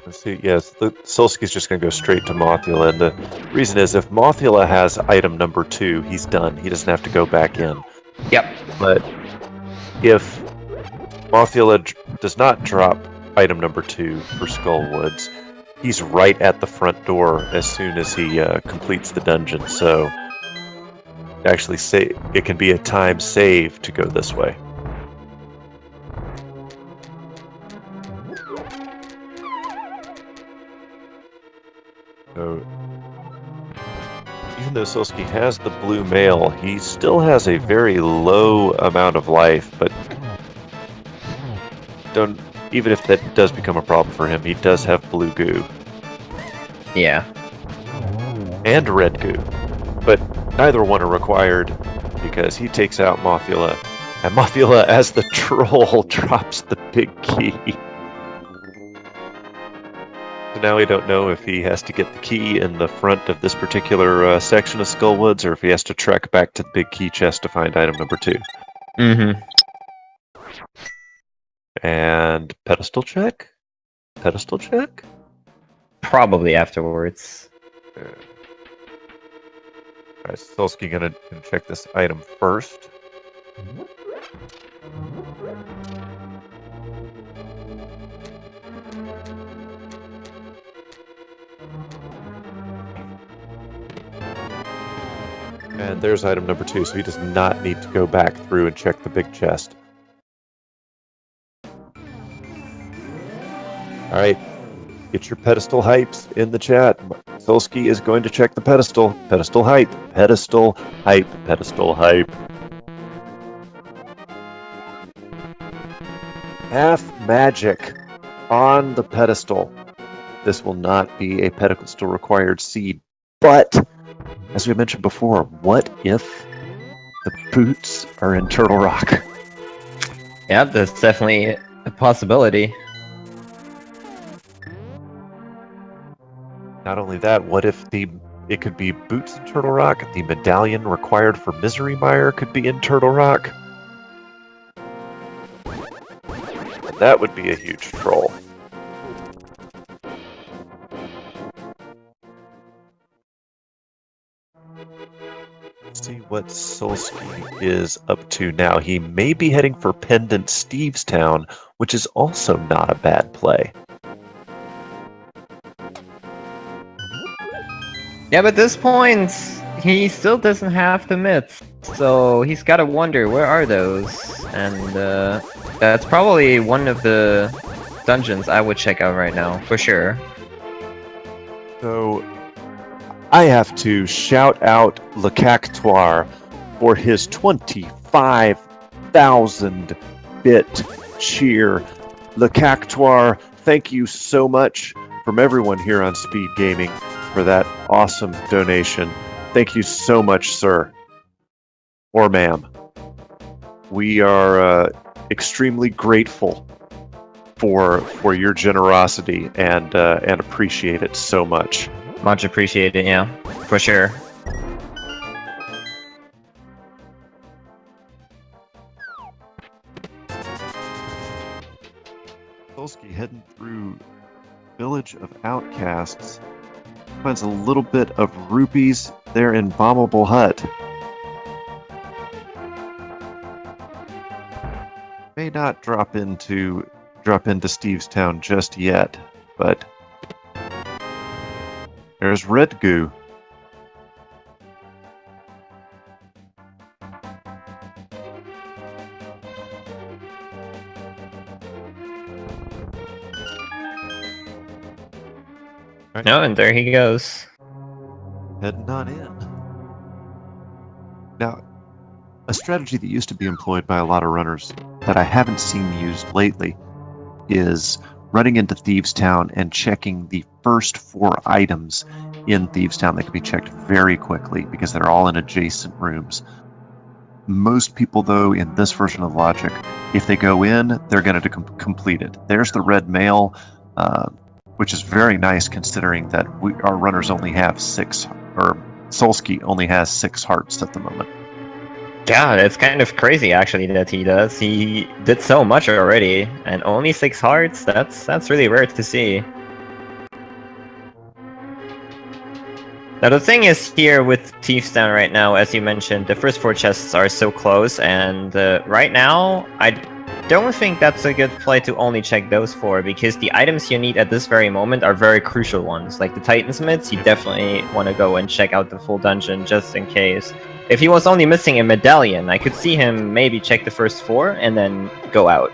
Let's see, yes, Solski's just going to go straight to Mothula, and the reason is if Mothula has item number 2, he's done. He doesn't have to go back in. Yep. But if Mothula does not drop item number 2 for Skull Woods, he's right at the front door as soon as he completes the dungeon, so actually it can be a time save to go this way. So, even though Solski has the blue mail, he still has a very low amount of life, but even if that does become a problem for him, he does have blue goo. Yeah. And red goo. But neither one are required because he takes out Mothula, and Mothula, as the troll, drops the big key. So now we don't know if he has to get the key in the front of this particular section of Skull Woods, or if he has to trek back to the big key chest to find item number 2. Mm-hmm. And pedestal check? Pedestal check? Probably afterwards. Alright, Solski gonna check this item first. And there's item number 2, so he does not need to go back through and check the big chest. Alright, get your pedestal hypes in the chat. Solski is going to check the pedestal. Pedestal hype, pedestal hype, pedestal hype. Half magic on the pedestal. This will not be a pedestal required seed, but as we mentioned before, what if the boots are in Turtle Rock? Yeah, that's definitely a possibility. Not only that, what if it could be boots in Turtle Rock? The medallion required for Misery Mire could be in Turtle Rock. That would be a huge troll. Let's see what Solski is up to now. He may be heading for Pendant Stevestown, which is also not a bad play. Yeah, but at this point, he still doesn't have the myths, so he's gotta wonder, where are those? And that's probably one of the dungeons I would check out right now, for sure. So, I have to shout out Le Cactoire for his 25,000 bit cheer. Le Cactoire, thank you so much from everyone here on Speed Gaming for that awesome donation. Thank you so much, sir. Or ma'am. We are extremely grateful for your generosity and appreciate it so much. Much appreciated, yeah, for sure. Solski heading through Village of Outcasts. Finds a little bit of rupees there in Bombable Hut. May not drop into Stevestown just yet, but there's Red Goo. Right. No, and there he goes. Heading on in. Now, a strategy that used to be employed by a lot of runners that I haven't seen used lately is running into Thievestown and checking the first 4 items in Thievestown. They can be checked very quickly because they're all in adjacent rooms. Most people, though, in this version of logic, if they go in, they're going to complete it. There's the red mail, which is very nice considering that our runners only have 6, or Solski only has 6 hearts at the moment. Yeah, it's kind of crazy actually that he does. He did so much already, and only 6 hearts. That's really rare to see. Now the thing is here with Thievestown right now, as you mentioned, the first 4 chests are so close, and right now I don't think that's a good play to only check those 4, because the items you need at this very moment are very crucial ones. Like the Titansmiths, you definitely want to go and check out the full dungeon just in case. If he was only missing a medallion, I could see him maybe check the first 4 and then go out.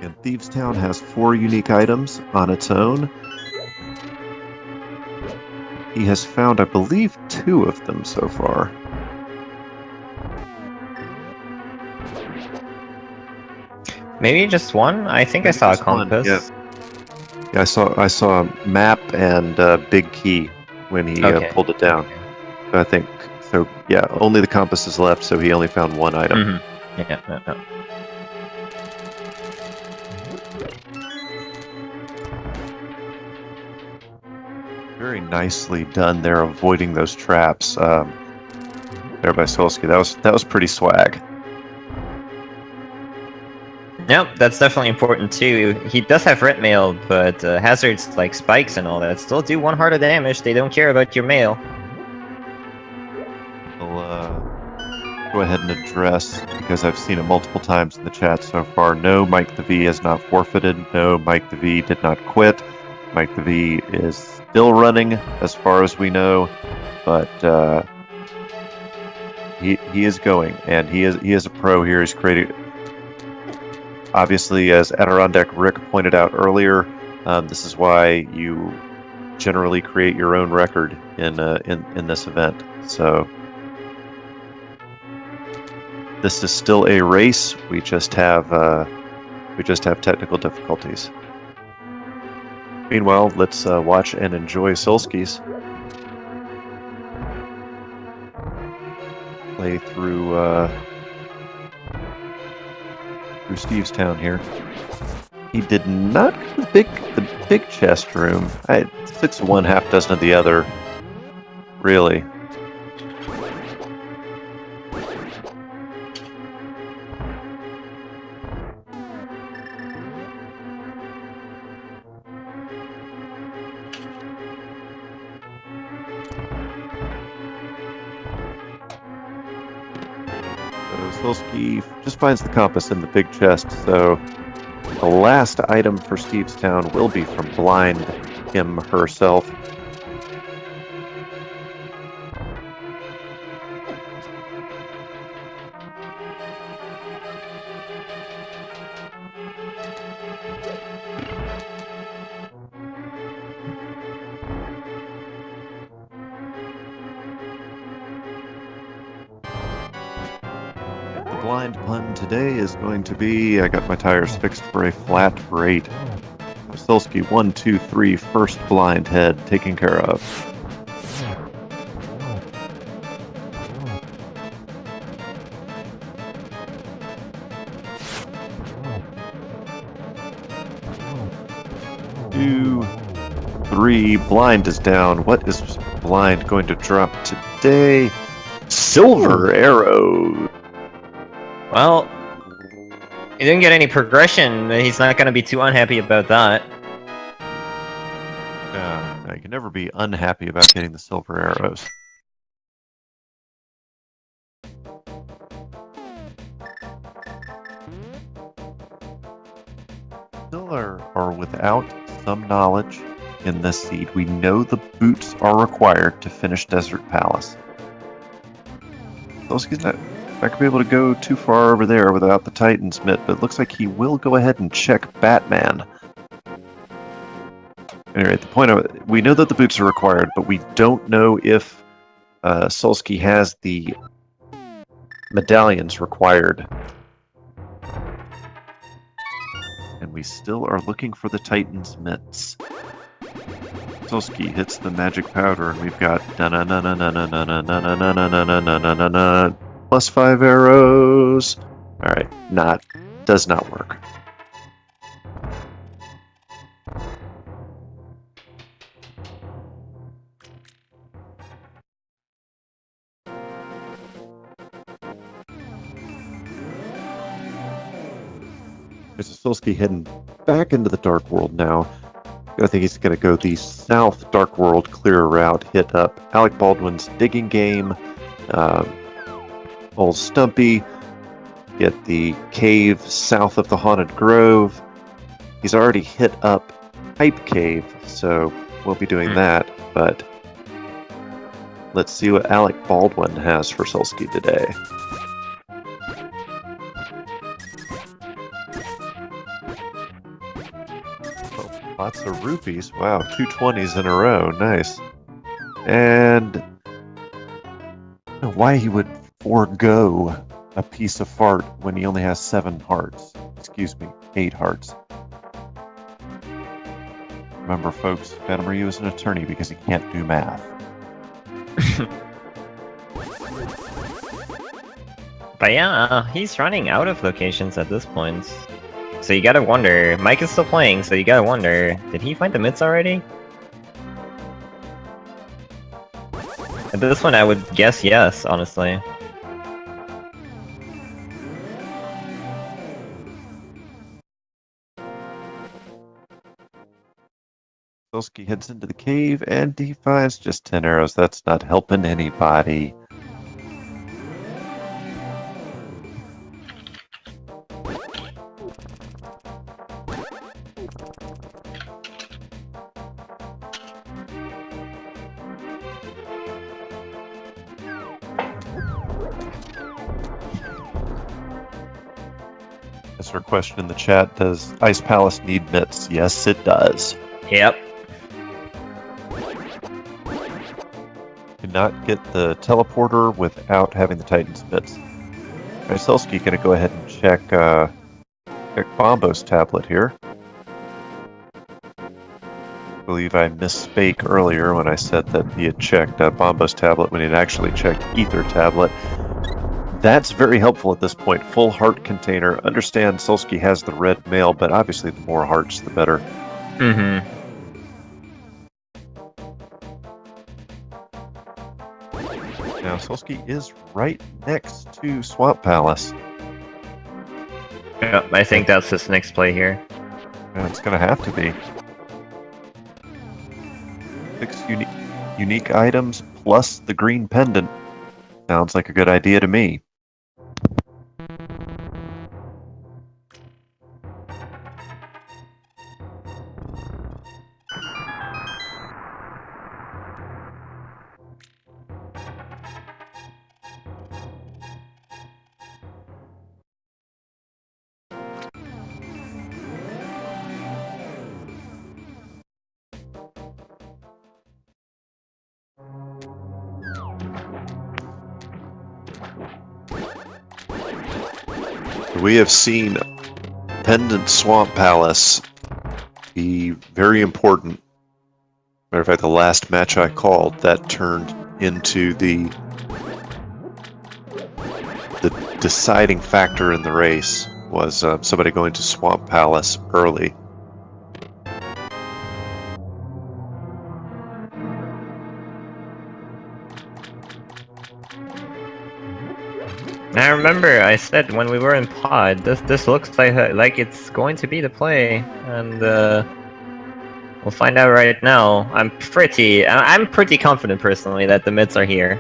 And Thievestown has 4 unique items on its own. He has found, I believe, 2 of them so far. Maybe just 1? I think I saw a compass. Yeah, I saw a map and big key when he pulled it down. I think so. Yeah, only the compass is left, so he only found 1 item. Mm-hmm. Yeah, no. Very nicely done there, avoiding those traps there by Solski. That was pretty swag. Yep, that's definitely important too. He does have red mail, but hazards like spikes and all that still do 1 heart of damage. They don't care about your mail. I'll go ahead and address, because I've seen it multiple times in the chat so far. No, Mike the V has not forfeited. No, Mike the V did not quit. Mike the V is still running, as far as we know, but he is going, and he is a pro here. He's created Obviously, as Adirondack Rick pointed out earlier, this is why you generally create your own record in this event. So this is still a race. We just have technical difficulties. Meanwhile, let's watch and enjoy Solski's play through Steve's Town here. He did not go to the big chest room. 6 of one, half dozen of the other. Really. Solski just finds the compass in the big chest, so the last item for Steve's Town will be from Blind him herself. Blind pun today is going to be, I got my tires fixed for a flat rate. Solski, 1, 2, 3, first blind head taken care of. Two, 3, blind is down. What is blind going to drop today? Silver arrow. Well, he didn't get any progression. He's not going to be too unhappy about that. Yeah, you can never be unhappy about getting the silver arrows. Still are without some knowledge in this seed. We know the boots are required to finish Desert Palace. Solski's not going to be able to go too far over there without the Titan's Mitt, but it looks like he will go ahead and check Batman. Anyway, the point of it, we know that the boots are required, but we don't know if Solski has the medallions required. And we still are looking for the Titan's Mitts. Solski hits the magic powder, and we've got +5 arrows. All right, does not work. There's Solski heading back into the Dark World now. I think he's going to go the South Dark World clear route, hit up Alec Baldwin's digging game, Old Stumpy, get the cave south of the Haunted Grove. He's already hit up Pipe Cave, so we'll be doing that, but let's see what Alec Baldwin has for Solski today. Lots of rupees. Wow, 2 20s in a row. Nice. And why he would forego a piece of fart when he only has 7 hearts. Excuse me, 8 hearts. Remember, folks, Phantom Ryu is an attorney because he can't do math. But yeah, he's running out of locations at this point. So you gotta wonder, Mike is still playing, so you gotta wonder, did he find the mitts already? At this one I would guess yes, honestly. Solski heads into the cave and he finds just 10 arrows. That's not helping anybody. Is there a question in the chat? Does Ice Palace need mitts? Yes, it does. Yep. Cannot get the teleporter without having the Titan's mitts. All right, Solski gonna go ahead and check Bombo's tablet here. I believe I misspoke earlier when I said that he had checked Bombo's tablet when he had actually checked Ether tablet. That's very helpful at this point. Full heart container. Understand Solski has the red mail, but obviously the more hearts, the better. Mm-hmm. Now, Solski is right next to Swamp Palace. Yep, I think that's his next play here. Yeah, it's going to have to be. 6 unique items plus the green pendant. Sounds like a good idea to me. We have seen Pendant Swamp Palace be very important. Matter of fact, the last match I called, that turned into the deciding factor in the race was somebody going to Swamp Palace early. I remember I said when we were in pod, this looks like it's going to be the play, and we'll find out right now. I'm pretty confident personally that the mids are here.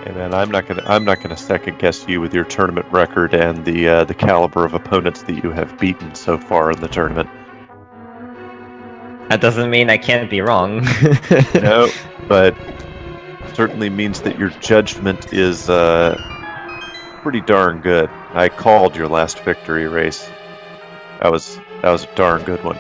Hey man, I'm not gonna second guess you with your tournament record and the caliber of opponents that you have beaten so far in the tournament. That doesn't mean I can't be wrong. No, but certainly means that your judgment is pretty darn good. I called your last victory race. That was a darn good one.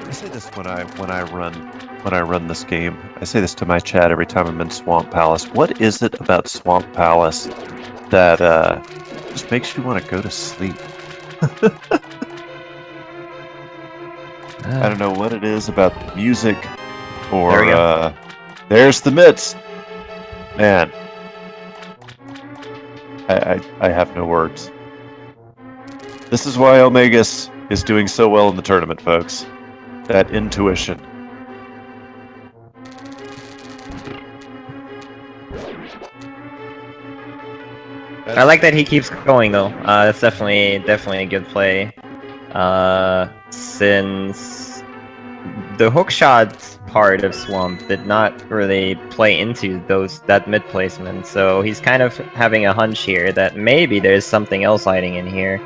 I say this when I run this game. I say this to my chat every time I'm in Swamp Palace. What is it about Swamp Palace that just makes you want to go to sleep? I don't know what it is about the music, or there's the mitts. Man, I have no words. This is why Omegas is doing so well in the tournament, folks. That intuition. I like that he keeps going though. That's definitely a good play. Since the hookshot part of Swamp did not really play into that mid placement, so he's kind of having a hunch here that maybe there's something else hiding in here.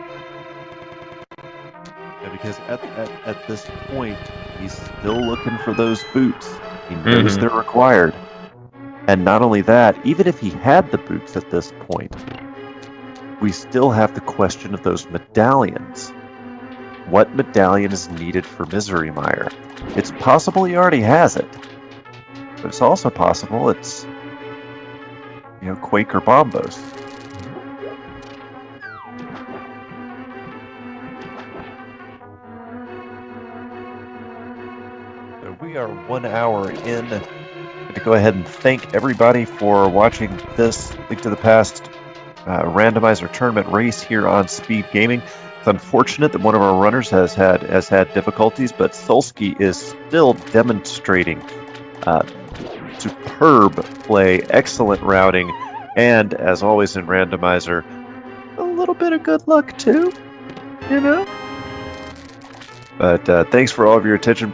Yeah, because at this point, he's still looking for those boots. He knows they're required. And not only that, even if he had the boots at this point, we still have the question of those medallions. What medallion is needed for Misery Mire? It's possible he already has it, but it's also possible it's, Quaker Bombos. So we are 1 hour in. I'm going to go ahead and thank everybody for watching this Link to the Past randomizer tournament race here on Speed Gaming. It's unfortunate that one of our runners has had difficulties, but Solski is still demonstrating superb play, excellent routing, and as always in randomizer, a little bit of good luck too, But thanks for all of your attention.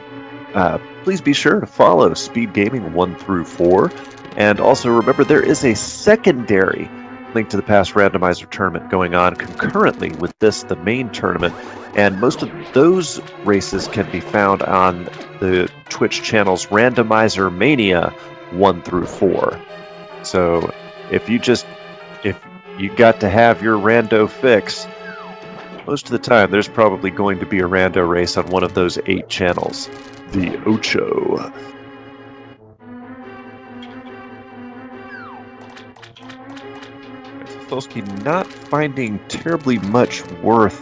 please be sure to follow Speed Gaming 1 through 4. And also remember, there is a secondary Link to the Past randomizer tournament going on concurrently with this, the main tournament. And most of those races can be found on the Twitch channels Randomizer Mania 1 through 4. So if you got to have your rando fix, most of the time there's probably going to be a rando race on one of those 8 channels. The Ocho. Solski not finding terribly much worth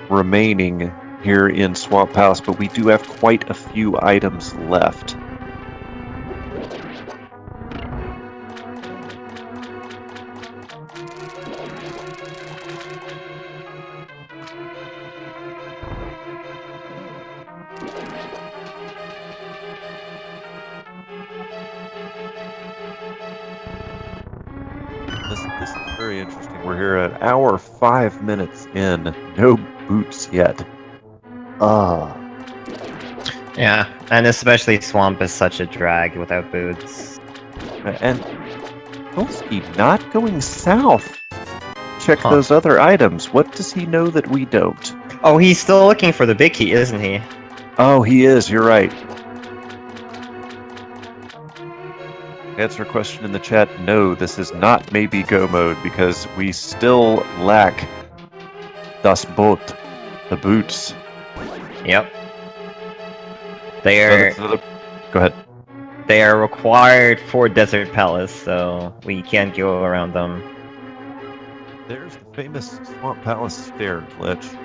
remaining here in Swamp Palace, but we do have quite a few items left. This is very interesting. We're here at hour 5 minutes in. No boots yet. Yeah, and especially Swamp is such a drag without boots. And Solski not going south. Check those other items. What does he know that we don't? Oh, he's still looking for the big key, isn't he? Oh, he is. You're right. Answer a question in the chat. No, this is not maybe go mode because we still lack das Boot, the boots. Yep. They are. Go ahead. They are required for Desert Palace, so we can't go around them. There's the famous Swamp Palace stair glitch.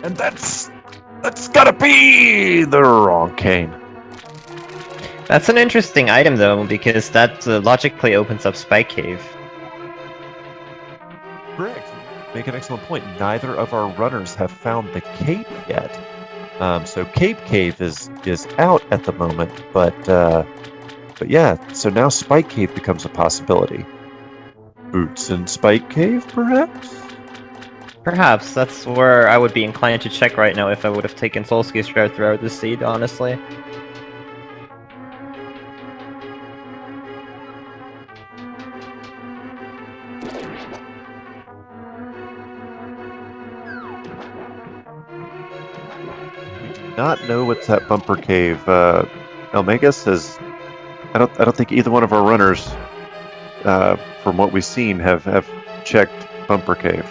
And that's gotta be the wrong cane. That's an interesting item, though, because that logically opens up Spike Cave. Correct. Make an excellent point. Neither of our runners have found the cape yet. So Cape Cave is out at the moment, but yeah. So now Spike Cave becomes a possibility. Boots in Spike Cave, perhaps. Perhaps. That's where I would be inclined to check right now if I would have taken Solski's route throughout the seed, honestly. Not know what's that bumper cave. Elmega says, I don't think either one of our runners, from what we've seen, have checked bumper cave.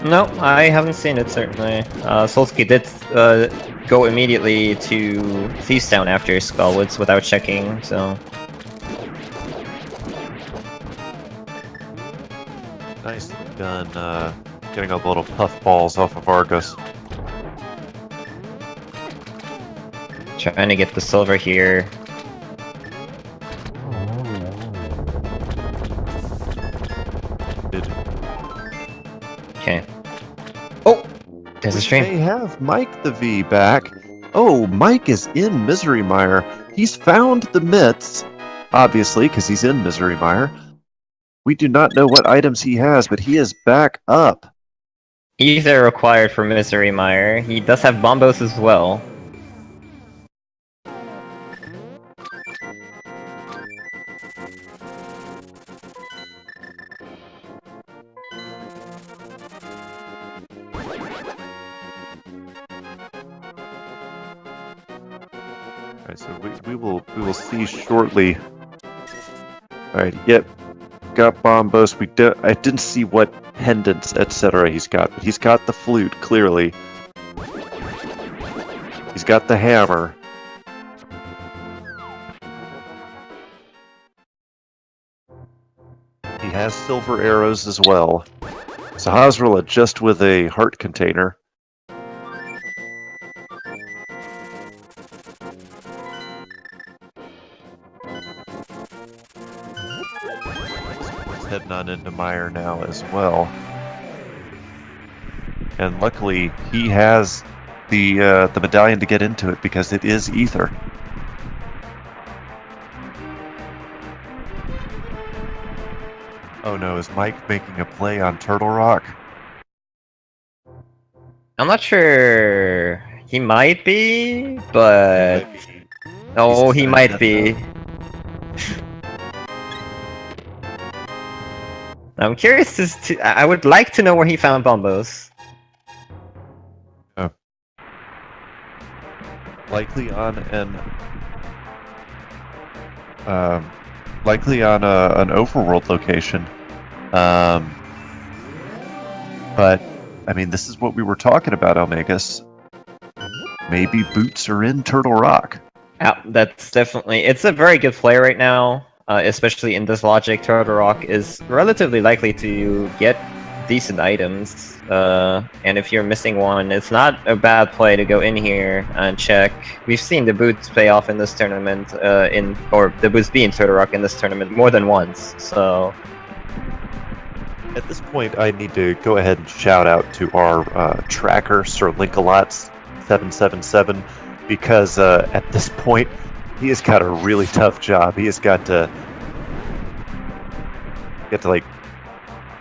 No, I haven't seen it, certainly. Solski did go immediately to Thieves Town after Skullwoods without checking, so... Nicely done, getting a little puffballs off of Argus. Trying to get the silver here. Okay. Oh! There's a stream. They have Mike the V back. Oh, Mike is in Misery Mire. He's found the myths, obviously, because he's in Misery Mire. We do not know what items he has, but he is back up. Either required for Misery Mire. He does have Bombos as well. Alright, so we will see shortly. Alright, yep. Got Bombos. I didn't see what pendants, etc. he's got, but he's got the flute, clearly. He's got the hammer. He has silver arrows as well. Sahasrala just with a heart container. Heading on into Mire now as well. And luckily, he has the medallion to get into it because it is ether. Oh no, is Mike making a play on Turtle Rock? I'm not sure. He might be, but oh, he might be. I'm curious to. I would like to know where he found bombos. Oh. Likely on an overworld location. But I mean, this is what we were talking about, Almagus. Maybe boots are in Turtle Rock. Yeah, that's definitely. It's a very good play right now, especially in this logic. Turtle Rock is relatively likely to get decent items, and if you're missing one, it's not a bad play to go in here and check. We've seen the boots pay off in this tournament, or the boots be in Turtle Rock in this tournament more than once. So at this point, I need to go ahead and shout out to our tracker, Sir Linkalot777, because at this point, he has got a really tough job. He has got to like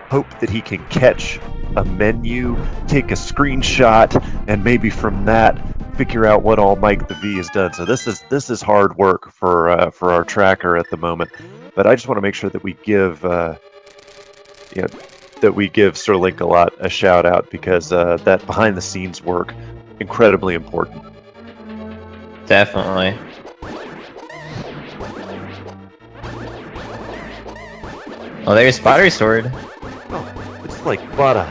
hope that he can catch a menu, take a screenshot, and maybe from that figure out what all Mike the V has done. So this is hard work for our tracker at the moment. But I just want to make sure that we give Sir Linkalot a shout out, because that behind the scenes work, incredibly important. definitely. Oh, there's Spider Sword. Oh, it's like butter.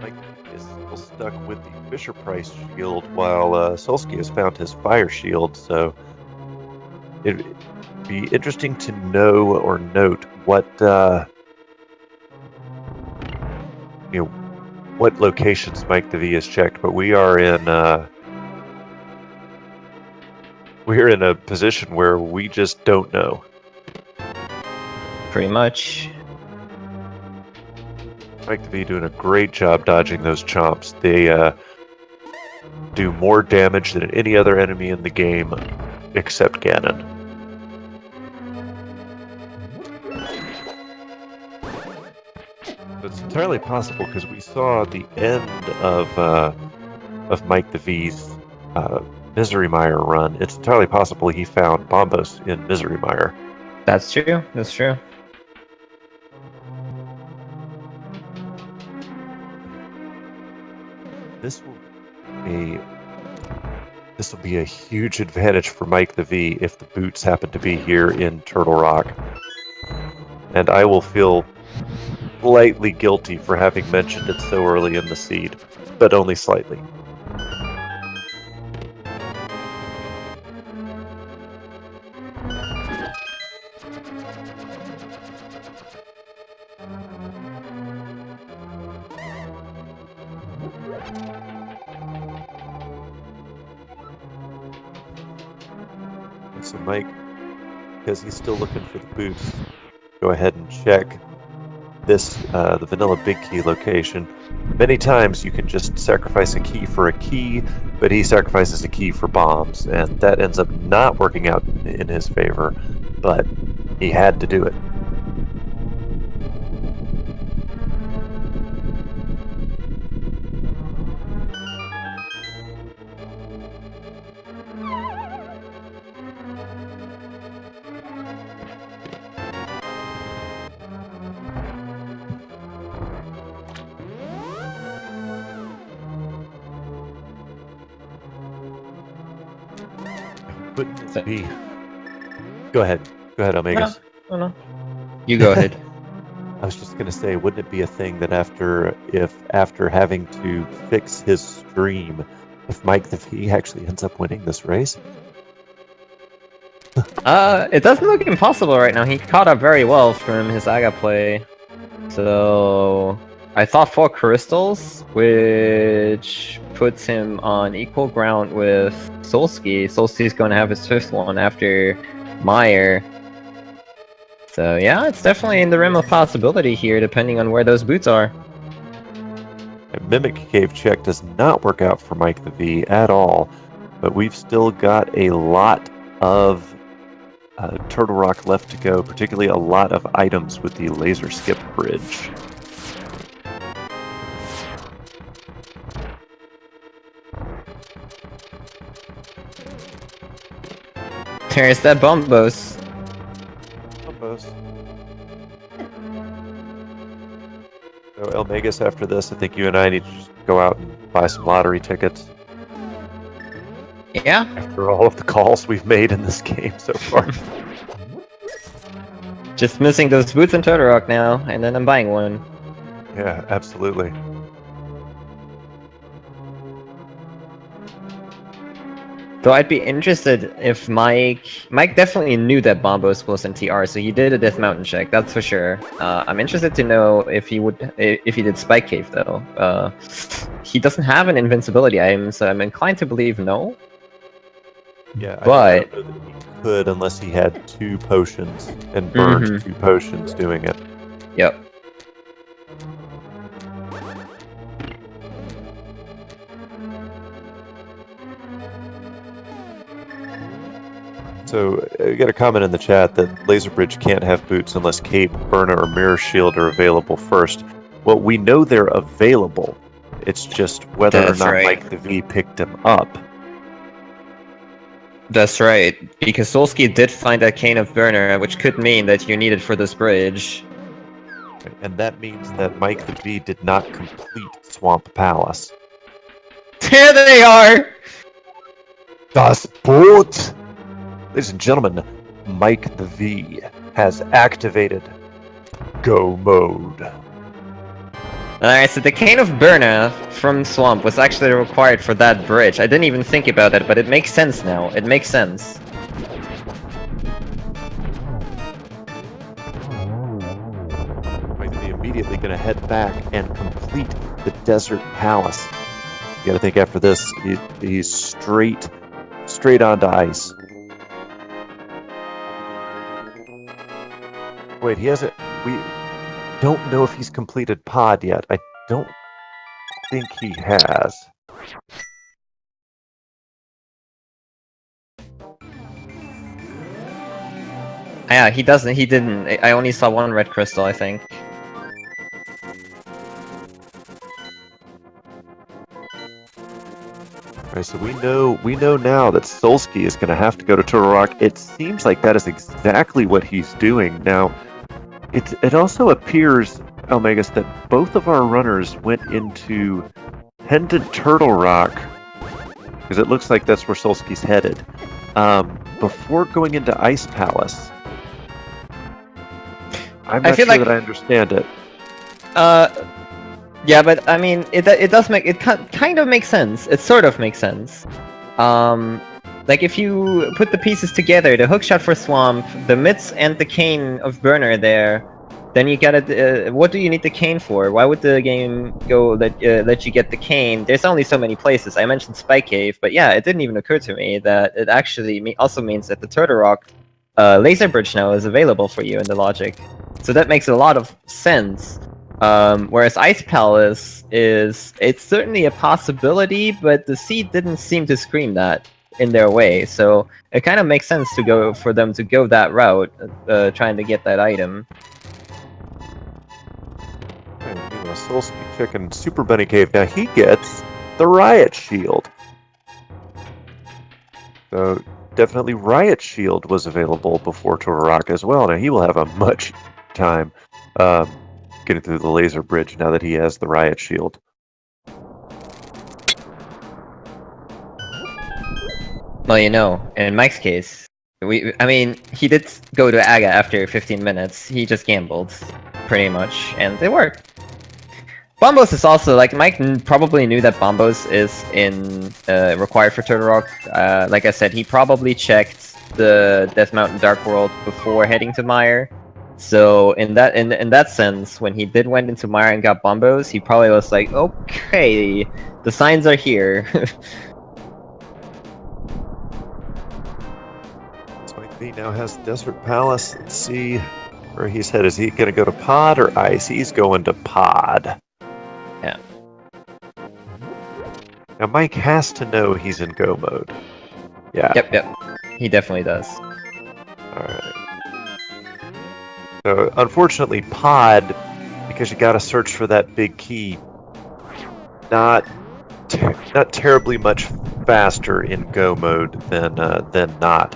Mike is still stuck with the Fisher Price shield, while Solski has found his fire shield. So it'd be interesting to know or note what what locations Mike the V has checked. But we are in we're in a position where we just don't know. Pretty much. Mike the V doing a great job dodging those chomps. They do more damage than any other enemy in the game, except Ganon. It's entirely possible, because we saw the end of Mike the V's Misery Mire run. It's entirely possible he found Bombos in Misery Mire. That's true. That's true. This will be a huge advantage for Mike the V if the boots happen to be here in Turtle Rock. And I will feel slightly guilty for having mentioned it so early in the seed, but only slightly. So Mike, because he's still looking for the boots, go ahead and check this, the vanilla big key location. Many times you can just sacrifice a key for a key, but he sacrifices a key for bombs, and that ends up not working out in his favor, but he had to do it. Wouldn't it be? Go ahead, Omegas. No. You go ahead. I was just gonna say, wouldn't it be a thing that after having to fix his stream, if Mike the V actually ends up winning this race? It doesn't look impossible right now. He caught up very well from his Aga play. So I thought 4 crystals, which puts him on equal ground with Solski. Solski's going to have his 5th one after Meyer. So yeah, it's definitely in the realm of possibility here, depending on where those boots are. And Mimic Cave check does not work out for Mike the V at all, but we've still got a lot of Turtle Rock left to go, particularly a lot of items with the laser skip bridge. There's that Bombos. So Elmegas, after this, I think you and I need to just go out and buy some lottery tickets. Yeah. After all of the calls we've made in this game so far. Just missing those boots in Turtle Rock now, and then I'm buying one. Yeah, absolutely. Though I'd be interested if Mike definitely knew that Bombos was in TR, so he did a Death Mountain check, that's for sure. I'm interested to know if he did Spike Cave though. He doesn't have an invincibility item, so I'm inclined to believe no. Yeah, but I don't know that he could unless he had 2 potions and burned 2 potions doing it. Yep. So, we got a comment in the chat that Laser Bridge can't have boots unless Cape, Burna, or Mirror Shield are available first. Well, we know they're available. It's just whether or not Mike the V picked them up. That's right, because Solski did find that Cane of Burner, which could mean that you need it for this bridge. And that means that Mike the V did not complete Swamp Palace. There they are! Das Boot! Ladies and gentlemen, Mike the V has activated Go Mode. Alright, so the Cane of Burna from Swamp was actually required for that bridge. I didn't even think about that, but it makes sense now. It makes sense. Mike the V immediately going to head back and complete the Desert Palace. You got to think after this, he's straight onto ice. Wait, he hasn't. We don't know if he's completed Pod yet. I don't think he has. Yeah, he doesn't. He didn't. I only saw one red crystal, I think. Right, so we know now that Solski is going to have to go to Turtle Rock. It seems like that is exactly what he's doing now. It also appears, Elmegas, that both of our runners went into Pendant Turtle Rock, because it looks like that's where Solski's headed, before going into Ice Palace. I'm not sure that I understand it. Yeah, but I mean, it does make it kind of makes sense. It sort of makes sense. Like if you put the pieces together, the hookshot for Swamp, the mitts and the cane of Burner there, then you gotta. What do you need the cane for? Why would the game go let you get the cane? There's only so many places. I mentioned Spike Cave, but yeah, it didn't even occur to me that it actually also means that the Turtle Rock laser bridge now is available for you in the logic. So that makes a lot of sense. Whereas Ice Palace it's certainly a possibility, but the seed didn't seem to scream that in their way, so it kind of makes sense for them to go that route, trying to get that item. Solski checking Super Bunny Cave. Now he gets the Riot Shield. So definitely Riot Shield was available before Turtle Rock as well. Now he will have a much time getting through the laser bridge now that he has the Riot Shield. Well, you know, in Mike's case, I mean, he did go to Aga after 15 minutes. He just gambled, pretty much, and it worked. Bombos is also, like, Mike probably knew that Bombos is required for Turtle Rock. Like I said, he probably checked the Death Mountain Dark World before heading to Mire. So in that sense, when he went into Mire and got Bombos, he probably was like, okay, the signs are here. He now has Desert Palace. Let's see where he's headed. Is he going to go to Pod or Ice? He's going to Pod. Yeah. Now Mike has to know he's in go mode. Yeah. Yep. He definitely does. Alright. So, unfortunately, Pod, because you gotta search for that big key, not terribly much faster in go mode than not,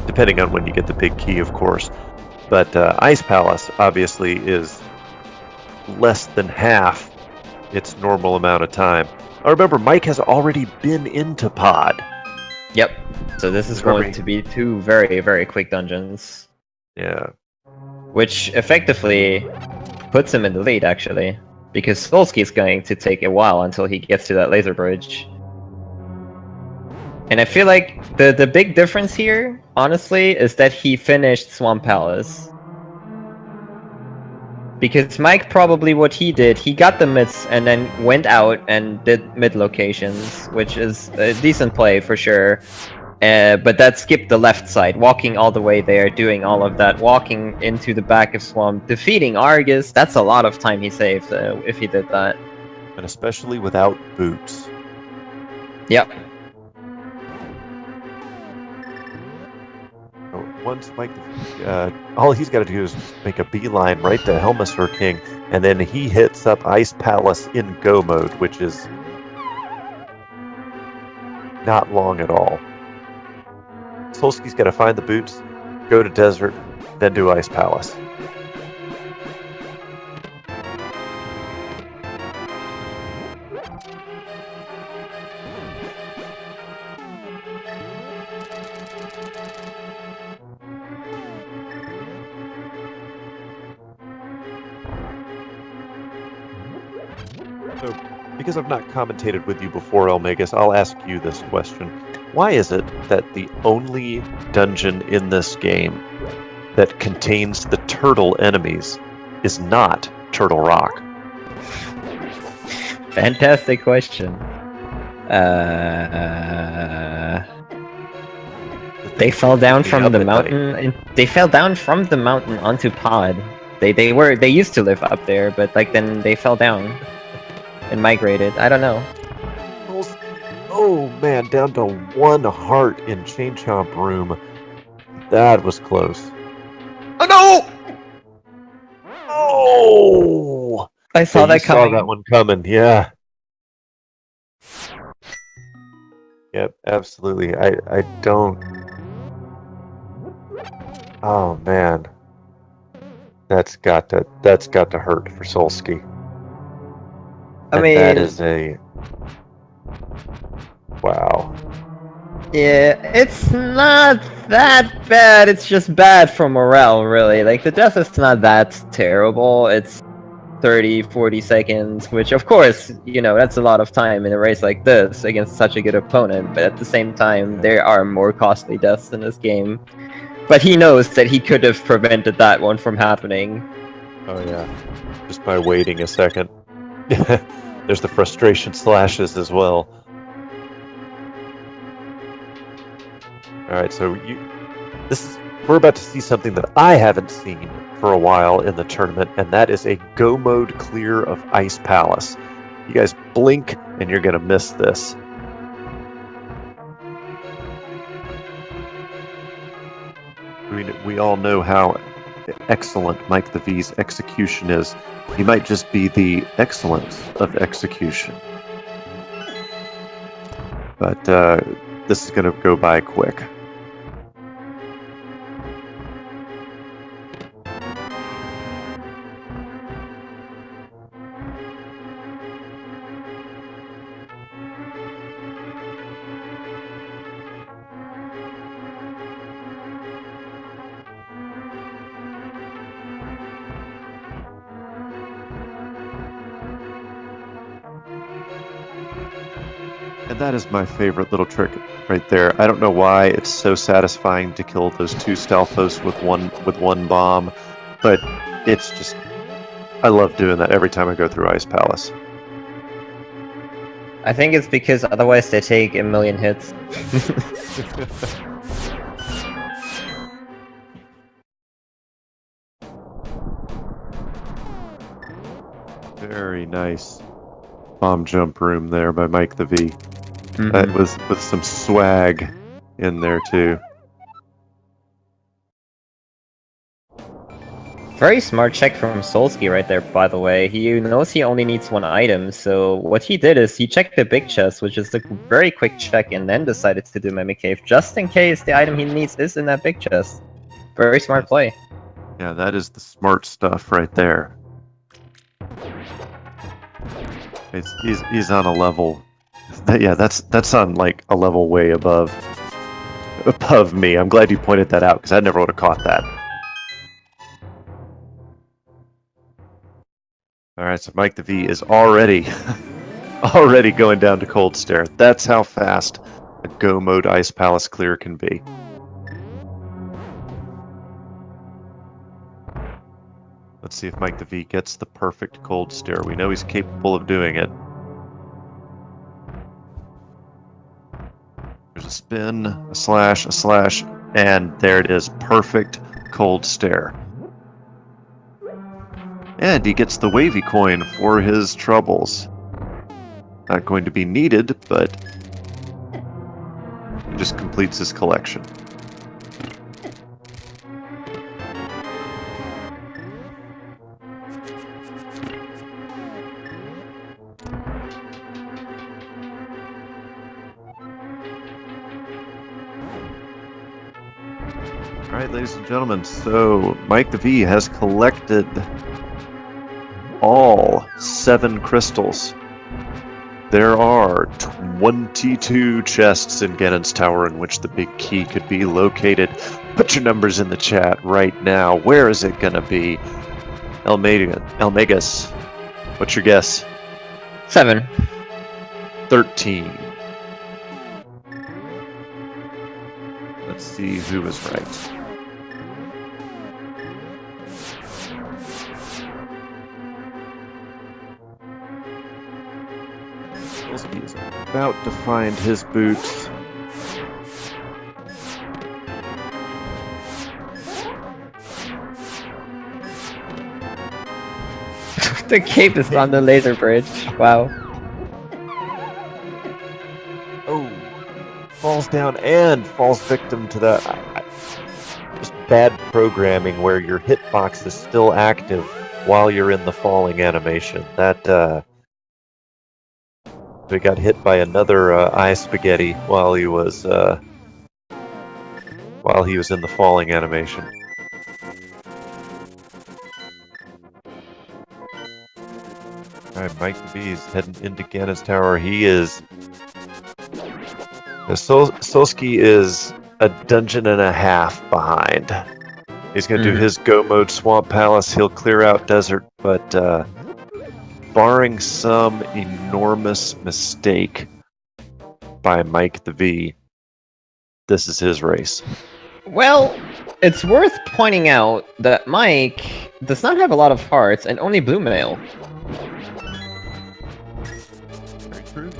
depending on when you get the big key, of course. But Ice Palace, obviously, is less than half its normal amount of time. I remember Mike has already been into Pod. Yep. So this is going to be 2 very, very quick dungeons. Yeah. Which effectively puts him in the lead, actually. Because Solski is going to take a while until he gets to that laser bridge. And I feel like the big difference here, honestly, is that he finished Swamp Palace. Because Mike probably what he did, he got the mids and then went out and did mid locations, which is a decent play for sure. But that skipped the left side, walking all the way there, doing all of that, walking into the back of Swamp, defeating Argus. That's a lot of time he saved if he did that. And especially without boots. Yep. Once Mike, all he's got to do is make a beeline right to Helmasaur King, and then he hits up Ice Palace in go mode, which is not long at all. Solski's got to find the boots, go to Desert, then do Ice Palace. So, because I've not commentated with you before, Elmagus, I'll ask you this question. Why is it that the only dungeon in this game that contains the turtle enemies is not Turtle Rock? Fantastic question. They fell down from the mountain. They fell down from the mountain onto Pod. They used to live up there, but like then they fell down and migrated. I don't know. Oh man, down to 1 heart in Chain Chomp Room. That was close. Oh no! Oh! I saw that coming. Saw that one coming, yeah. Yep, absolutely. I don't. Oh man, that's got to hurt for Solski. I mean, that is a wow. Yeah, it's not that bad. It's just bad for morale, really. Like the death is not that terrible. It's 30, 40 seconds, which of course, you know, that's a lot of time in a race like this against such a good opponent. But at the same time, there are more costly deaths in this game. But he knows that he could have prevented that one from happening. Oh yeah, just by waiting a second. There's the frustration slashes as well. All right, so we're about to see something that I haven't seen for a while in the tournament, and that is a go mode clear of Ice Palace. You guys blink, and you're gonna miss this. I mean, we all know how excellent Mike the V's execution is. He might just be the excellence of execution. But this is going to go by quick. And that is my favorite little trick right there. I don't know why it's so satisfying to kill those 2 Stalfos with one bomb, but it's just, I love doing that every time I go through Ice Palace. I think it's because otherwise they take a million hits. Very nice bomb jump room there by Mike the V. That was with some swag in there too. Very smart check from Solski right there, by the way. He knows he only needs one item, so what he did is he checked the big chest, which is a very quick check, and then decided to do Mimic Cave, just in case the item he needs is in that big chest. Very smart play. Yeah, that is the smart stuff right there. He's on a level. Yeah, that's on like a level way above me. I'm glad you pointed that out because I never would have caught that. All right, so Mike the V is already going down to Cold Stare. That's how fast a Go mode Ice Palace clear can be. Let's see if Mike the V gets the perfect Cold Stare. We know he's capable of doing it. There's a spin, a slash, and there it is. Perfect Cold Stare. And he gets the wavy coin for his troubles. Not going to be needed, but he just completes his collection. All right, ladies and gentlemen, so Mike the V has collected all 7 crystals. There are 22 chests in Ganon's Tower in which the big key could be located. Put your numbers in the chat right now. Where is it going to be? Elmegas, what's your guess? 7. 13. Let's see who was right. Solski is about to find his boots. The cape is on the laser bridge. Wow. Oh, falls down and falls victim to that. Just bad programming where your hitbox is still active while you're in the falling animation. That we got hit by another eye spaghetti while he was in the falling animation. All right, Mike the V is heading into Ganon's Tower. He is. Solski is a dungeon and a half behind. He's going to do his Go mode Swamp Palace. He'll clear out Desert, but barring some enormous mistake by Mike the V, this is his race. Well, it's worth pointing out that Mike does not have a lot of hearts and only blue mail. Very true.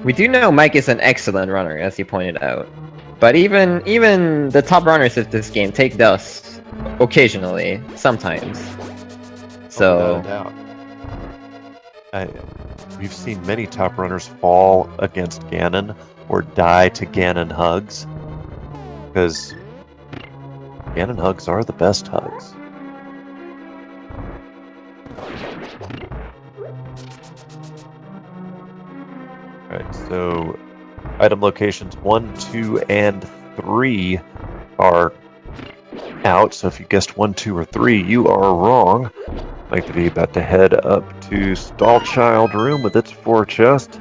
We do know Mike is an excellent runner, as you pointed out. But even the top runners of this game take dust occasionally, sometimes. So without a doubt. We've seen many top runners fall against Ganon or die to Ganon hugs, because Ganon hugs are the best hugs. Alright, so item locations 1, 2, and 3 are out, so if you guessed 1, 2, or 3, you are wrong. Mike the V about to head up to Stall Child Room with its 4 chest.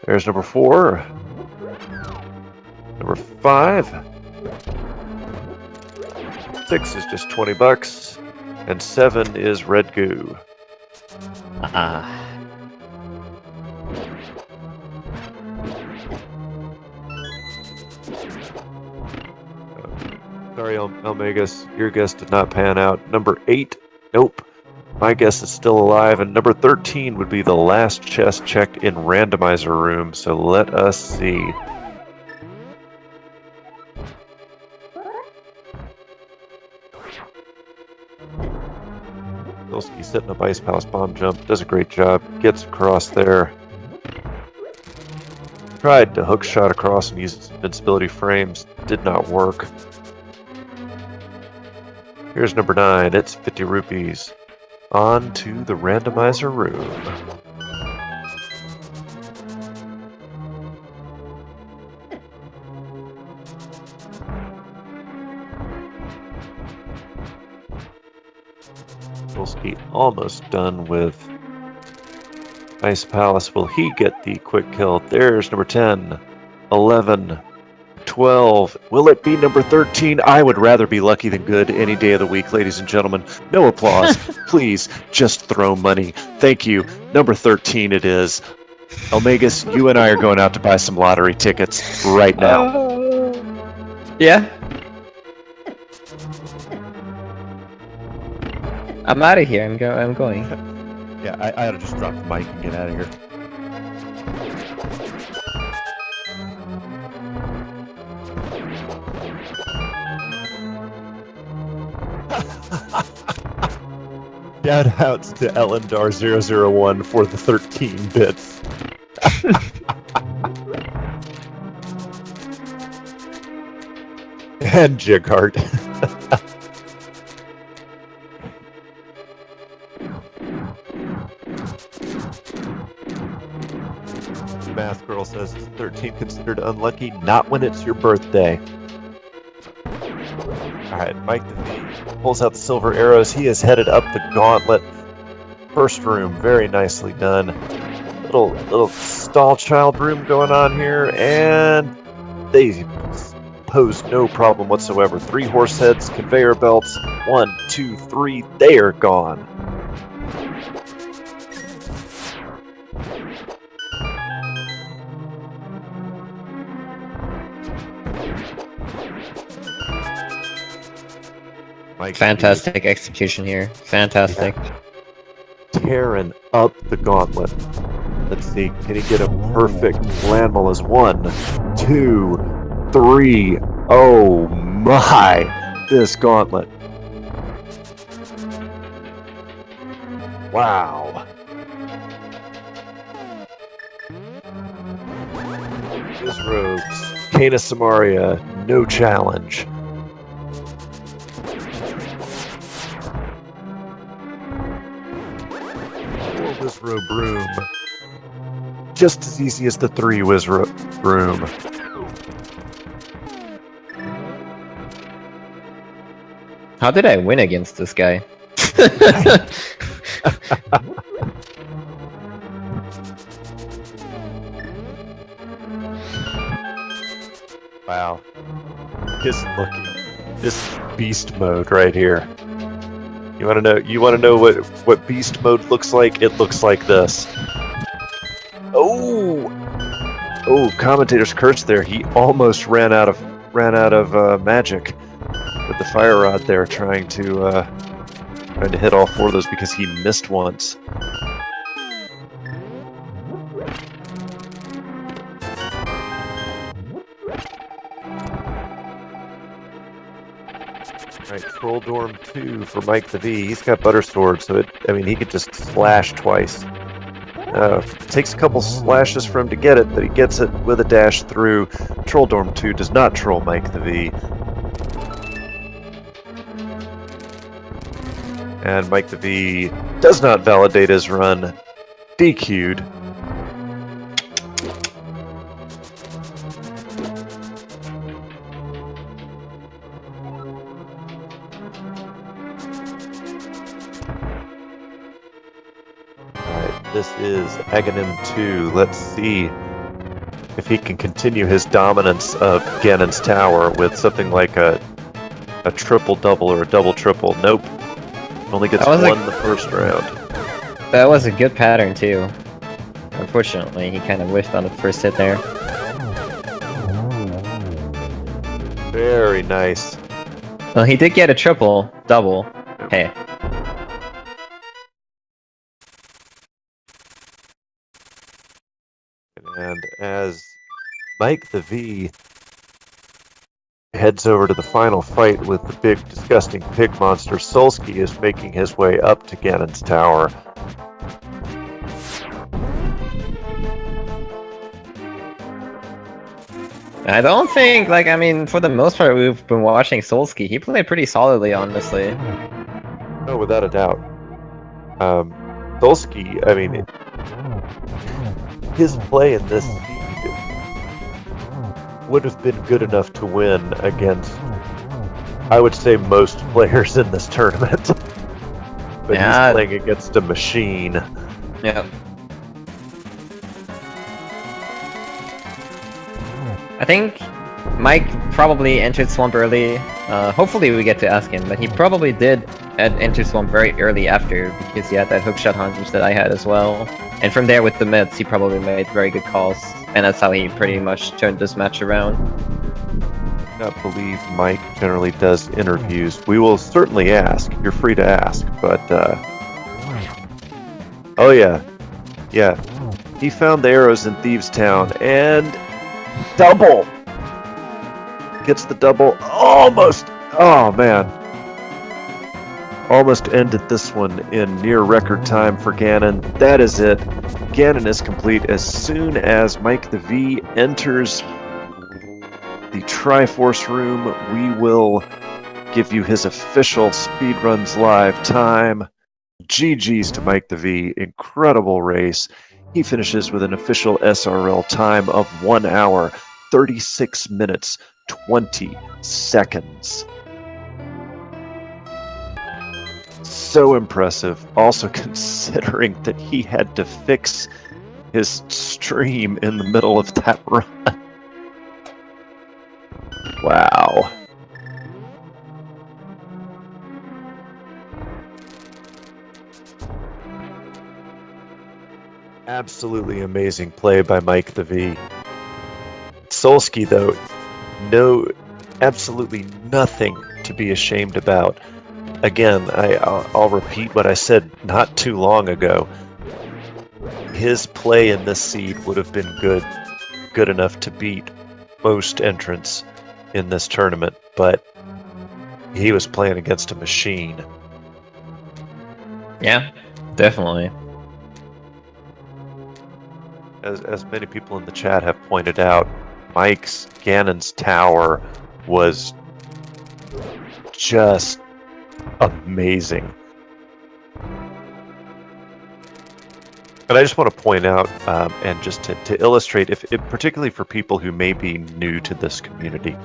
There's number 4. Number 5. 6 is just $20. And 7 is Red Goo. Sorry, Elmegas, your guess did not pan out. Number 8, nope. My guess is still alive, and number 13 would be the last chest checked in Randomizer Room, so let us see. Solski setting up Ice Palace bomb jump, does a great job, gets across there. Tried to hook shot across and use its invincibility frames. Did not work. Here's number 9. It's 50 rupees. On to the randomizer room. Solski almost done with Ice Palace. Will he get the quick kill? There's number 10, 11, 12. Will it be number 13? I would rather be lucky than good any day of the week, ladies and gentlemen. No applause. Please, just throw money. Thank you. Number 13 it is. Omegas, you and I are going out to buy some lottery tickets right now. Yeah. I'm out of here. I'm going. Yeah, I ought to just drop the mic and get out of here. Shout outs to Elendar001 for the 13 bits. And Jigheart. Math Girl says, is 13 considered unlucky? Not when it's your birthday. Alright, Mike the V pulls out the silver arrows. He is headed up the gauntlet. First room, very nicely done. Little stall child room going on here, and they pose no problem whatsoever. 3 horse heads, conveyor belts. 1, 2, 3, they are gone. Fantastic execution here. Fantastic. Yeah. Tearing up the gauntlet. Let's see, can he get a perfect landmalas? 1, 2, 3. Oh my! This gauntlet. Wow. His robes. Kana Samaria, no challenge. Wizrow Broom. Just as easy as the 3 Wizrow Broom. How did I win against this guy? Wow. This is beast mode right here. You want to know what beast mode looks like? It looks like this. Oh, commentator's curse there. He almost ran out of magic with the fire rod there, trying to hit all 4 of those because he missed once. Alright, Troll Dorm 2 for Mike the V. He's got Butter Sword, so he could just slash twice. Takes a couple slashes for him to get it, but he gets it with a dash through. Troll Dorm 2 does not troll Mike the V. And Mike the V does not validate his run. DQ'd. This is Aghanim 2. Let's see if he can continue his dominance of Ganon's Tower with something like a triple-double or a double-triple. Nope. Only gets 1 the first round. That was a good pattern, too. Unfortunately, he kind of whiffed on the first hit there. Very nice. Well, he did get a triple-double. Hey. And as Mike the V heads over to the final fight with the big, disgusting pig monster, Solski is making his way up to Ganon's Tower. I don't think, like, I mean, for the most part, we've been watching Solski. He played pretty solidly, honestly. Oh, without a doubt. Solski, I mean, his play in this seed would have been good enough to win against, I would say, most players in this tournament. But Yeah. he's playing against a machine. Yeah. I think Mike probably entered Swamp early. Hopefully we get to ask him, but he probably did enter Swamp very early after, because he had that hookshot hunch that I had as well. And from there with the mids, he probably made very good calls, and that's how he pretty much turned this match around. I do not believe Mike generally does interviews. We will certainly ask. You're free to ask, but oh yeah. He found the arrows in Thieves Town and double! Gets the double. Almost! Oh, man. Almost ended this one in near record time for Ganon. That is it. Ganon is complete as soon as Mike the V enters the Triforce room. We will give you his official Speedruns Live time. GG's to Mike the V. Incredible race. He finishes with an official SRL time of 1 hour, 36 minutes, 20 seconds. So impressive. Also considering that he had to fix his stream in the middle of that run. Wow. Absolutely amazing play by Mike the V. Solski, though, absolutely nothing to be ashamed about. Again, I'll repeat what I said not too long ago. His play in this seed would have been good enough to beat most entrants in this tournament, but he was playing against a machine. Yeah, definitely. As many people in the chat have pointed out, Ganon's tower was just amazing. And I just want to point out, and just to illustrate, particularly for people who may be new to this community,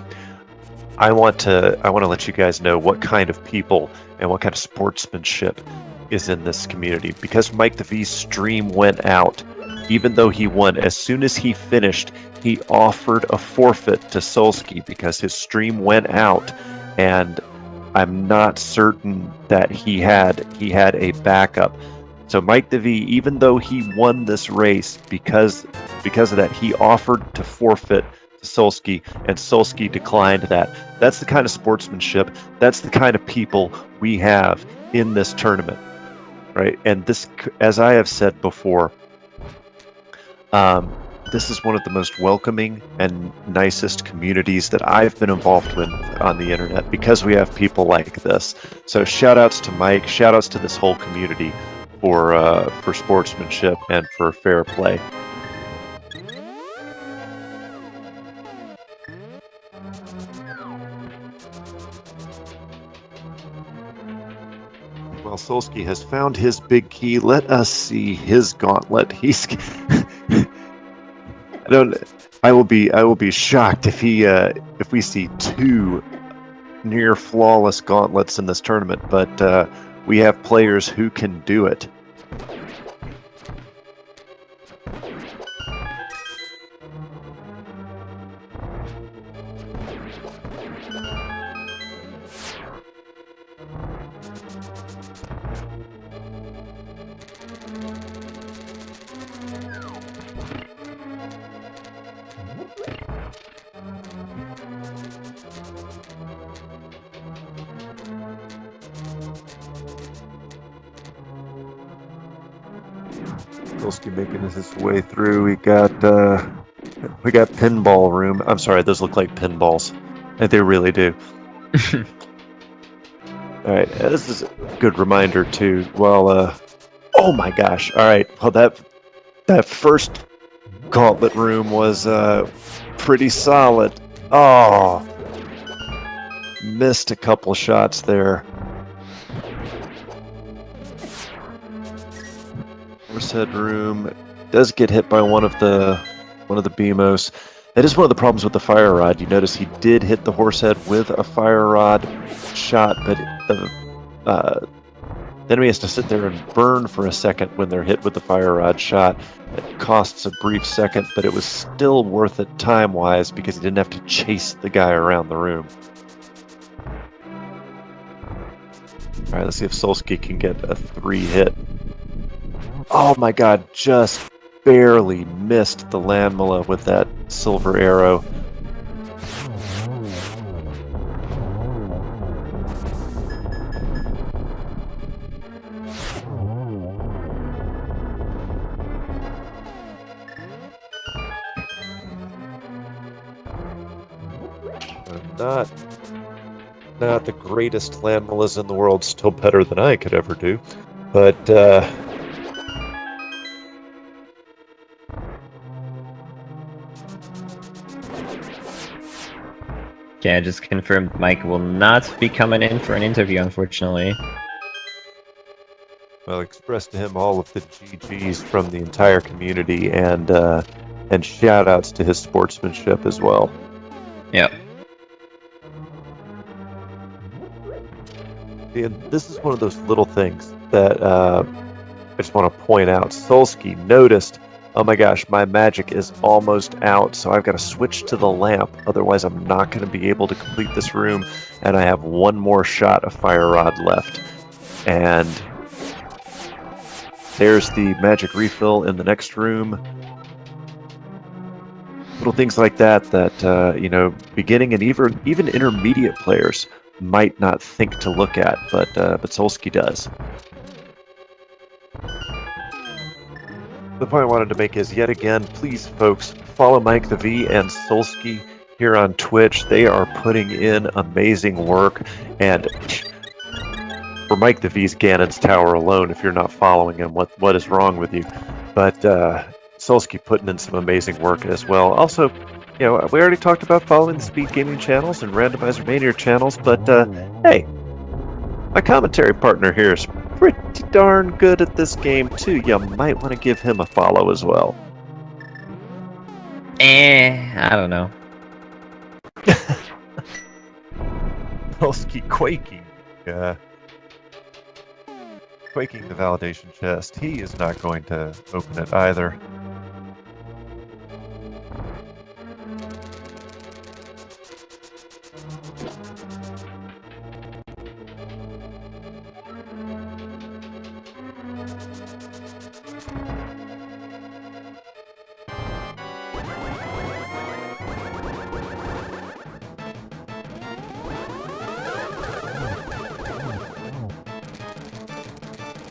I want to let you guys know what kind of people and what kind of sportsmanship is in this community. Because Mike the V's stream went out, even though he won, as soon as he finished, he offered a forfeit to Solski because his stream went out, and I'm not certain that he had a backup. So Mike the V, even though he won this race, because of that, he offered to forfeit to Solski, and Solski declined that. That's the kind of sportsmanship, that's the kind of people we have in this tournament, right? And this, as I have said before, this is one of the most welcoming and nicest communities that I've been involved with on the internet, because we have people like this. So shout outs to Mike, shout outs to this whole community for sportsmanship and for fair play. Well, Solski has found his big key. Let us see his gauntlet. I will be shocked if we see two near flawless gauntlets in this tournament, but we have players who can do it. Solski making his way through. We got pinball room. I'm sorry, those look like pinballs. They really do. All right, this is a good reminder too. Well, oh my gosh! All right, well that first gauntlet room was pretty solid. Oh, missed a couple shots there. Horsehead room does get hit by one of the BMOs. That is one of the problems with the fire rod. You notice he did hit the horsehead with a fire rod shot, but the enemy has to sit there and burn for a second when they're hit with the fire rod shot. It costs a brief second, but it was still worth it time-wise because he didn't have to chase the guy around the room. All right, let's see if Solski can get a 3-hit. Oh my god, just barely missed the Landmala with that silver arrow. Not the greatest Landmalas in the world, still better than I could ever do, but Yeah, I just confirmed Mike will not be coming in for an interview, unfortunately. well, express to him all of the GGs from the entire community and shout-outs to his sportsmanship as well. Yep. And this is one of those little things that I just want to point out. Solski noticed, oh my gosh, my magic is almost out, so I've got to switch to the lamp, otherwise I'm not going to be able to complete this room, and I have one more shot of fire rod left. And there's the magic refill in the next room. Little things like that beginning and even intermediate players might not think to look at, but Solski does. The point I wanted to make is, yet again, please, folks, follow Mike the V and Solski here on Twitch. They are putting in amazing work, and for Mike the V's Ganon's Tower alone, if you're not following him, what is wrong with you? But Solski putting in some amazing work as well. Also, we already talked about following the Speed Gaming channels and Randomizer Mania channels, but hey, my commentary partner here is pretty darn good at this game too. You might want to give him a follow as well. I don't know. Solski quaking. Quaking the validation chest. He is not going to open it either.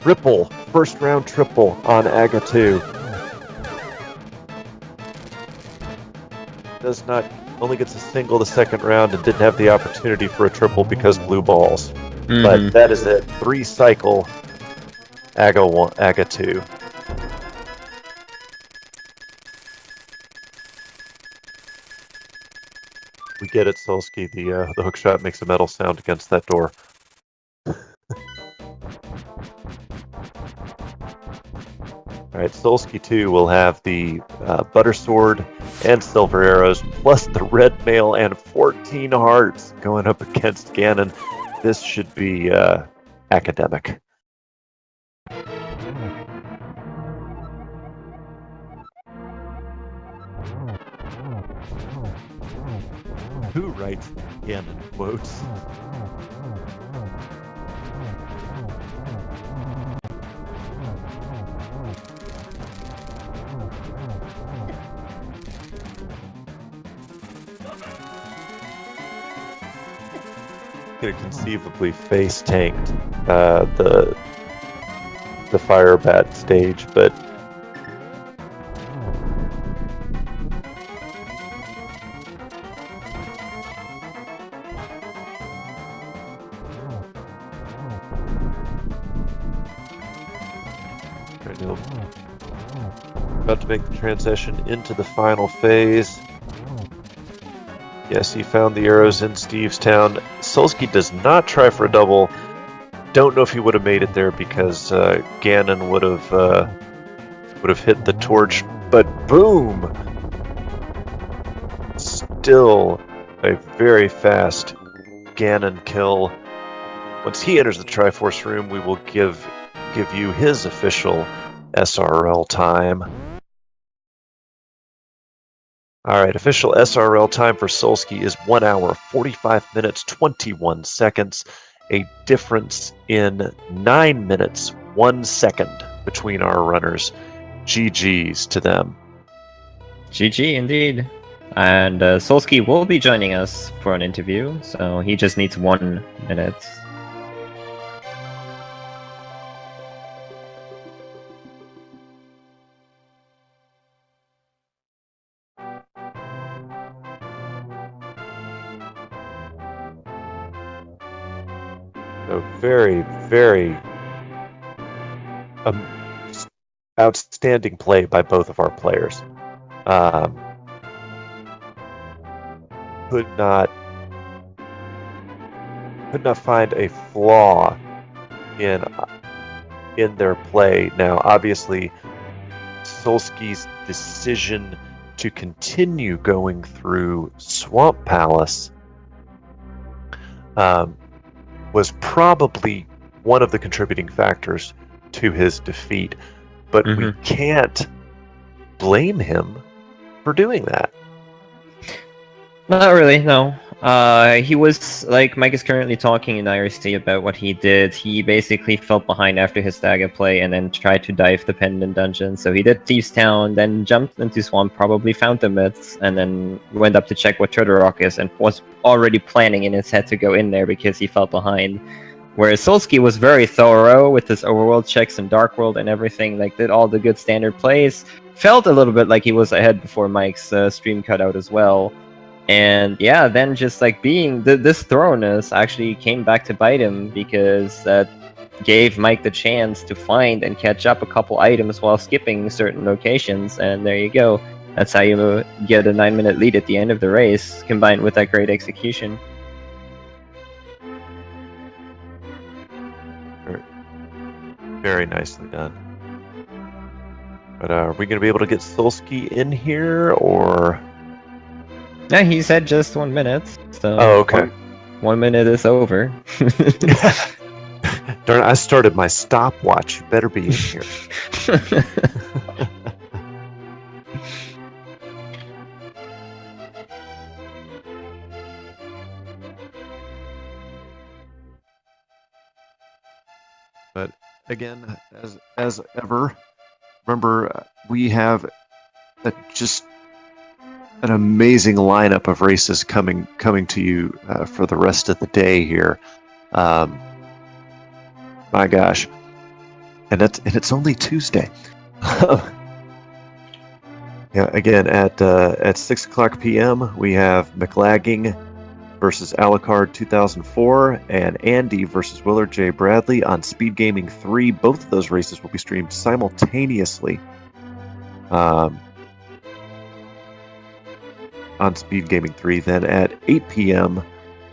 Triple, first round triple on Aga 2. Only gets a single the second round and didn't have the opportunity for a triple because blue balls. Mm-hmm. But that is it. 3 cycle Aga 2. We get it, Solski. The hook shot makes a metal sound against that door. Alright, Solski 2 will have the butter sword and silver arrows, plus the red mail and 14 hearts going up against Ganon. This should be academic. Who writes Ganon quotes? Could have conceivably face tanked the fire bat stage, but about to make the transition into the final phase. Yes, he found the arrows in Stevestown. Solski does not try for a double. Don't know if he would have made it there because Ganon would have hit the torch. But boom! Still a very fast Ganon kill. Once he enters the Triforce room, we will give you his official SRL time. Alright, official SRL time for Solski is 1 hour, 45 minutes, 21 seconds. A difference in 9 minutes, 1 second between our runners. GG's to them. GG indeed. And Solski will be joining us for an interview, so he just needs 1 minute. So very, very outstanding play by both of our players. Could not find a flaw in their play. Now, obviously, Solski's decision to continue going through Swamp Palace was probably one of the contributing factors to his defeat, but we can't blame him for doing that. Not really, no. He was, like, Mike is currently talking in IRC about what he did. He basically fell behind after his stagger play and then tried to dive the pendant dungeon. So he did Thieves Town, then jumped into Swamp, probably found the myths, and then went up to check what Turtle Rock is and was already planning in his head to go in there because he fell behind. Whereas Solski was very thorough with his overworld checks and Dark World and everything, like did all the good standard plays. Felt a little bit like he was ahead before Mike's stream cutout as well. And yeah, then just like being this thoroughness actually came back to bite him because that gave Mike the chance to find and catch up a couple items while skipping certain locations. And there you go. That's how you get a 9-minute lead at the end of the race, combined with that great execution. Very nicely done. But are we going to be able to get Solski in here, or? Yeah, he said just 1 minute. So oh, okay. 1 minute is over. Darn, I started my stopwatch. You better be in here. But again, as ever, remember we have just an amazing lineup of races coming to you for the rest of the day here. My gosh, and it's only Tuesday. Yeah, again at 6:00 p.m. we have McLagging versus Alucard 2004 and Andy versus Willard J. Bradley on Speed Gaming 3. Both of those races will be streamed simultaneously on Speed Gaming 3. Then at 8 p.m.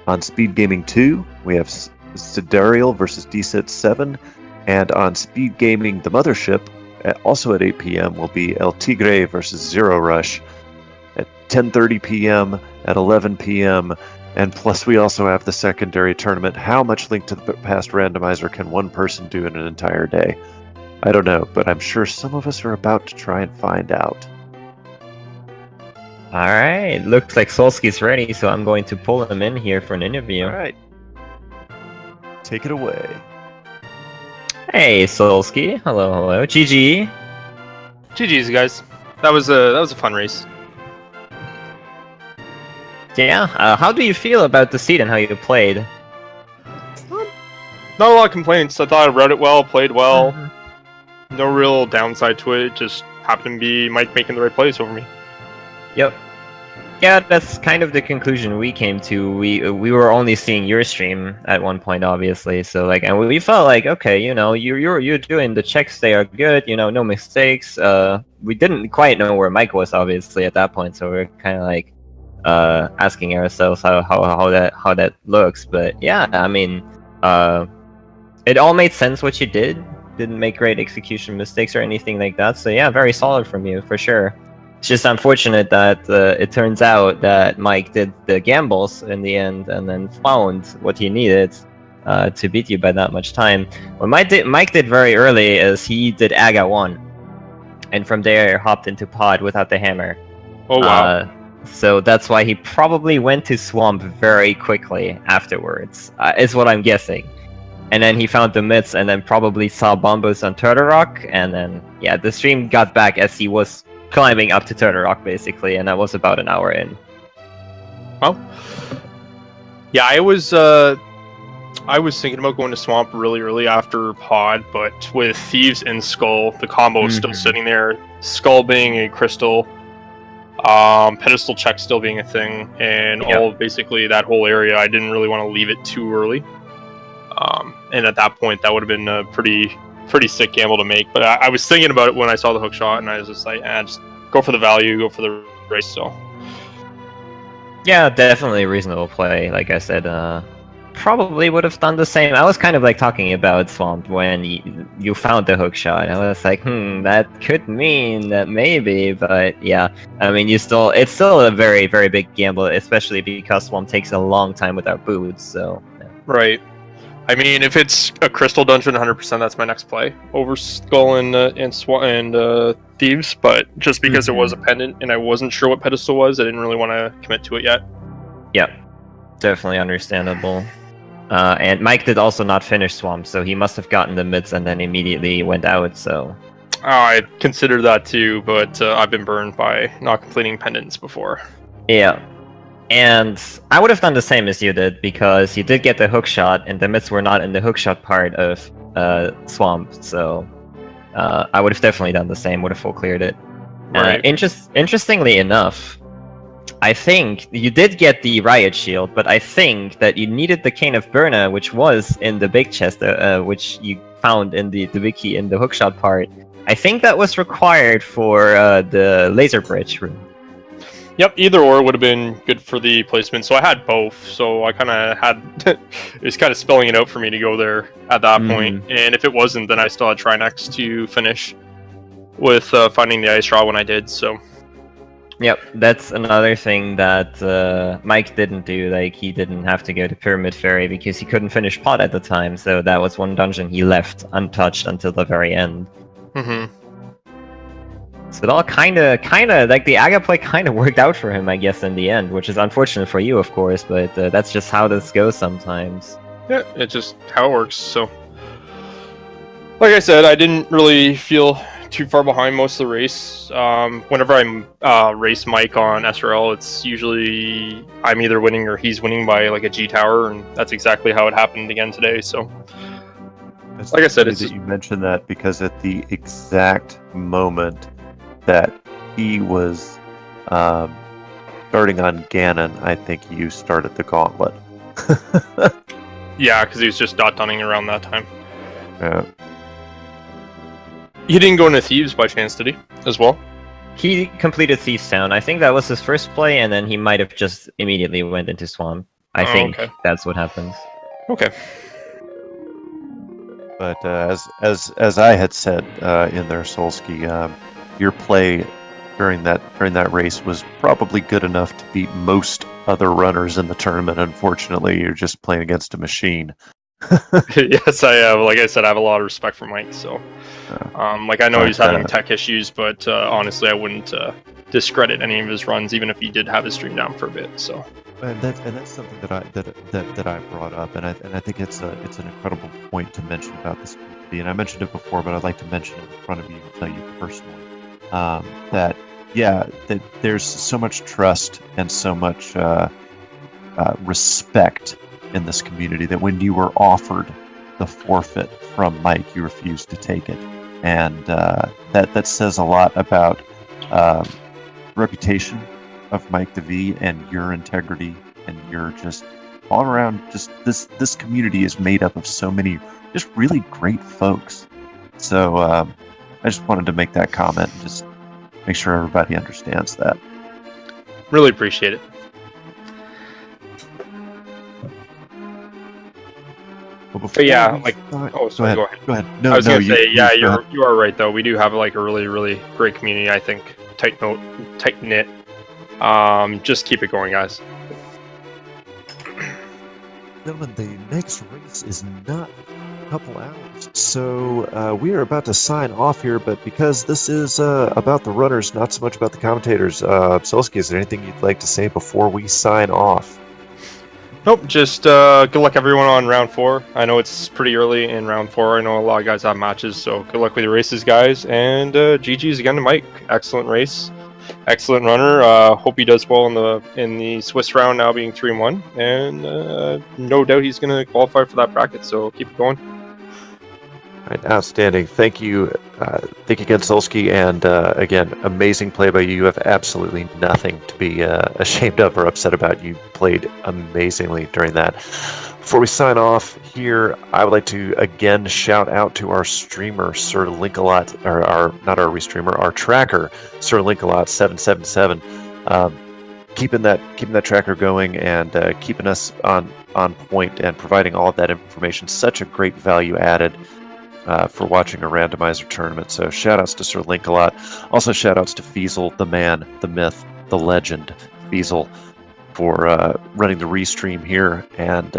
on Speed Gaming 2, we have Sidarial versus DSIT 7. And on Speed Gaming The Mothership, also at 8 p.m., will be El Tigre versus Zero Rush. At 10:30 p.m., at 11 p.m., and plus we also have the secondary tournament. How much Link to the Past randomizer can one person do in an entire day? I don't know, but I'm sure some of us are about to try and find out. Alright, looks like Solski's ready, so I'm going to pull him in here for an interview. Alright. Take it away. Hey, Solski. Hello. GG. GG's, guys. That was a fun race. Yeah, how do you feel about the seat and how you played? Not a lot of complaints. I thought I read it well, played well. No real downside to it. Just happened to be Mike making the right plays over me. Yep. Yeah, that's kind of the conclusion we came to. We were only seeing your stream at one point, obviously. So like, and we felt like, okay, you know, you're doing the checks. They are good. You know, no mistakes. We didn't quite know where Mike was, obviously, at that point. So we're kind of like, asking ourselves how that looks. But yeah, I mean, it all made sense what you did. Didn't make great execution mistakes or anything like that. So yeah, very solid from you for sure. It's just unfortunate that it turns out that Mike did the gambles in the end and then found what he needed to beat you by that much time. What Mike did very early is he did Aga 1, and from there hopped into Pod without the hammer. Oh wow. So that's why he probably went to Swamp very quickly afterwards, is what I'm guessing. And then he found the myths and then probably saw Bombos on Turtle Rock, and then, yeah, the stream got back as he was climbing up to Turtle Rock, basically, and that was about an hour in. Well, yeah, I was thinking about going to Swamp really early after Pod, but with Thieves and Skull, the combo is still sitting there. Skull being a crystal, pedestal check still being a thing, and all basically that whole area, I didn't really want to leave it too early. And at that point, that would have been a pretty sick gamble to make. But I was thinking about it when I saw the hook shot, and I was just like, just go for the value, go for the race. So, yeah, definitely a reasonable play. Like I said, probably would have done the same. I was kind of like talking about Swamp when you found the hook shot. I was like, that could mean that maybe, but yeah, I mean, it's still a very, very big gamble, especially because Swamp takes a long time without boots. So, yeah. Right. I mean, if it's a crystal dungeon, 100%, that's my next play over Skull and Thieves. But just because it was a pendant and I wasn't sure what pedestal was, I didn't really want to commit to it yet. Yep, definitely understandable. And Mike did also not finish Swamp, so he must have gotten the mids and then immediately went out. So I considered that too, but I've been burned by not completing pendants before. Yeah. And I would have done the same as you did, because you did get the hook shot, and the myths were not in the hook shot part of Swamp, so I would have definitely done the same, would have full cleared it. Right. Interestingly enough, I think you did get the Riot Shield, but I think that you needed the Cane of Burna, which was in the big chest, which you found in the big key in the hook shot part. I think that was required for the laser bridge room. Yep, either or would have been good for the placement. So I had both. So I kind of had it was kind of spelling it out for me to go there at that point. And if it wasn't, then I still had Trinex to finish with finding the ice draw when I did. So yep, that's another thing that Mike didn't do. Like, he didn't have to go to Pyramid Ferry because he couldn't finish Pot at the time. So that was one dungeon he left untouched until the very end. So it all kind of, like, the Aga play kind of worked out for him, I guess, in the end, which is unfortunate for you, of course, but that's just how this goes sometimes. Yeah, it's just how it works, so. Like I said, I didn't really feel too far behind most of the race. Whenever I race Mike on SRL, it's usually I'm either winning or he's winning by, like, a G tower, and that's exactly how it happened again today, so. It's like I said, it's that you mentioned that because at the exact moment that he was starting on Ganon, I think you started the gauntlet. Yeah, because he was just dot dunning around that time. Yeah. He didn't go into Thieves by chance, did he? As well? He completed Thief's Town. I think that was his first play, and then he might have just immediately went into Swamp. I think that's what happens. Okay. But as I had said in their Solski, your play during that race was probably good enough to beat most other runners in the tournament. Unfortunately, you're just playing against a machine. Yes, I have. Like I said, I have a lot of respect for Mike. So, like, I know he's having tech issues, but honestly, I wouldn't discredit any of his runs, even if he did have his stream down for a bit. So. And that's something that I brought up, and I think it's an incredible point to mention about this community. And I mentioned it before, but I'd like to mention it in front of you and tell you personally that there's so much trust and so much respect in this community that when you were offered the forfeit from Mike, you refused to take it, and that says a lot about reputation of mikethev and your integrity, and your just all around. Just this community is made up of so many just really great folks. So I just wanted to make that comment and just make sure everybody understands that. Really appreciate it. Well, But yeah, before we like, start- oh, sorry, go ahead. Go ahead. No, I was no, gonna say, yeah, go ahead. you are right though. We do have like a really, really great community. I think tight knit. Just keep it going, guys. Gentlemen, the next race is not a couple hours, so we are about to sign off here. But because this is about the runners, not so much about the commentators, Solski, is there anything you'd like to say before we sign off? Nope, just good luck everyone on round 4. I know it's pretty early in round 4. I know a lot of guys have matches, so good luck with your races, guys. And GG's again to Mike. Excellent race, excellent runner. Hope he does well in the Swiss round, now being 3-1, and no doubt he's going to qualify for that bracket. So keep it going. All right, outstanding. Thank you. Thank you again, Solski. And again, amazing play by you. You have absolutely nothing to be ashamed of or upset about. You played amazingly during that. Before we sign off here, I would like to again shout out to our streamer, Sir Linkalot, or not our restreamer, our tracker, Sir Linkalot 777. Keeping that tracker going and keeping us on point and providing all of that information. Such a great value added for watching a randomizer tournament. So shout outs to Sir Linkalot. Also shout outs to Feasel, the man, the myth, the legend, Feasel, for running the restream here and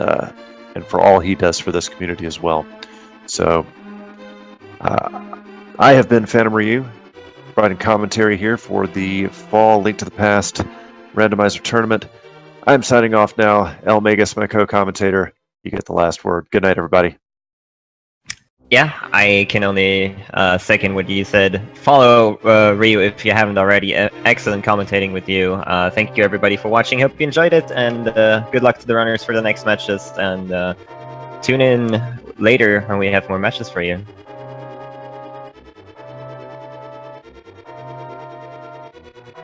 for all he does for this community as well. So I have been Phantom Ryu, providing commentary here for the Fall Link to the Past randomizer tournament. I'm signing off now. El Magus, my co-commentator. You get the last word. Good night, everybody. Yeah, I can only second what you said. Follow Ryu if you haven't already. Excellent commentating with you. Thank you everybody for watching. Hope you enjoyed it, and good luck to the runners for the next matches. And tune in later when we have more matches for you.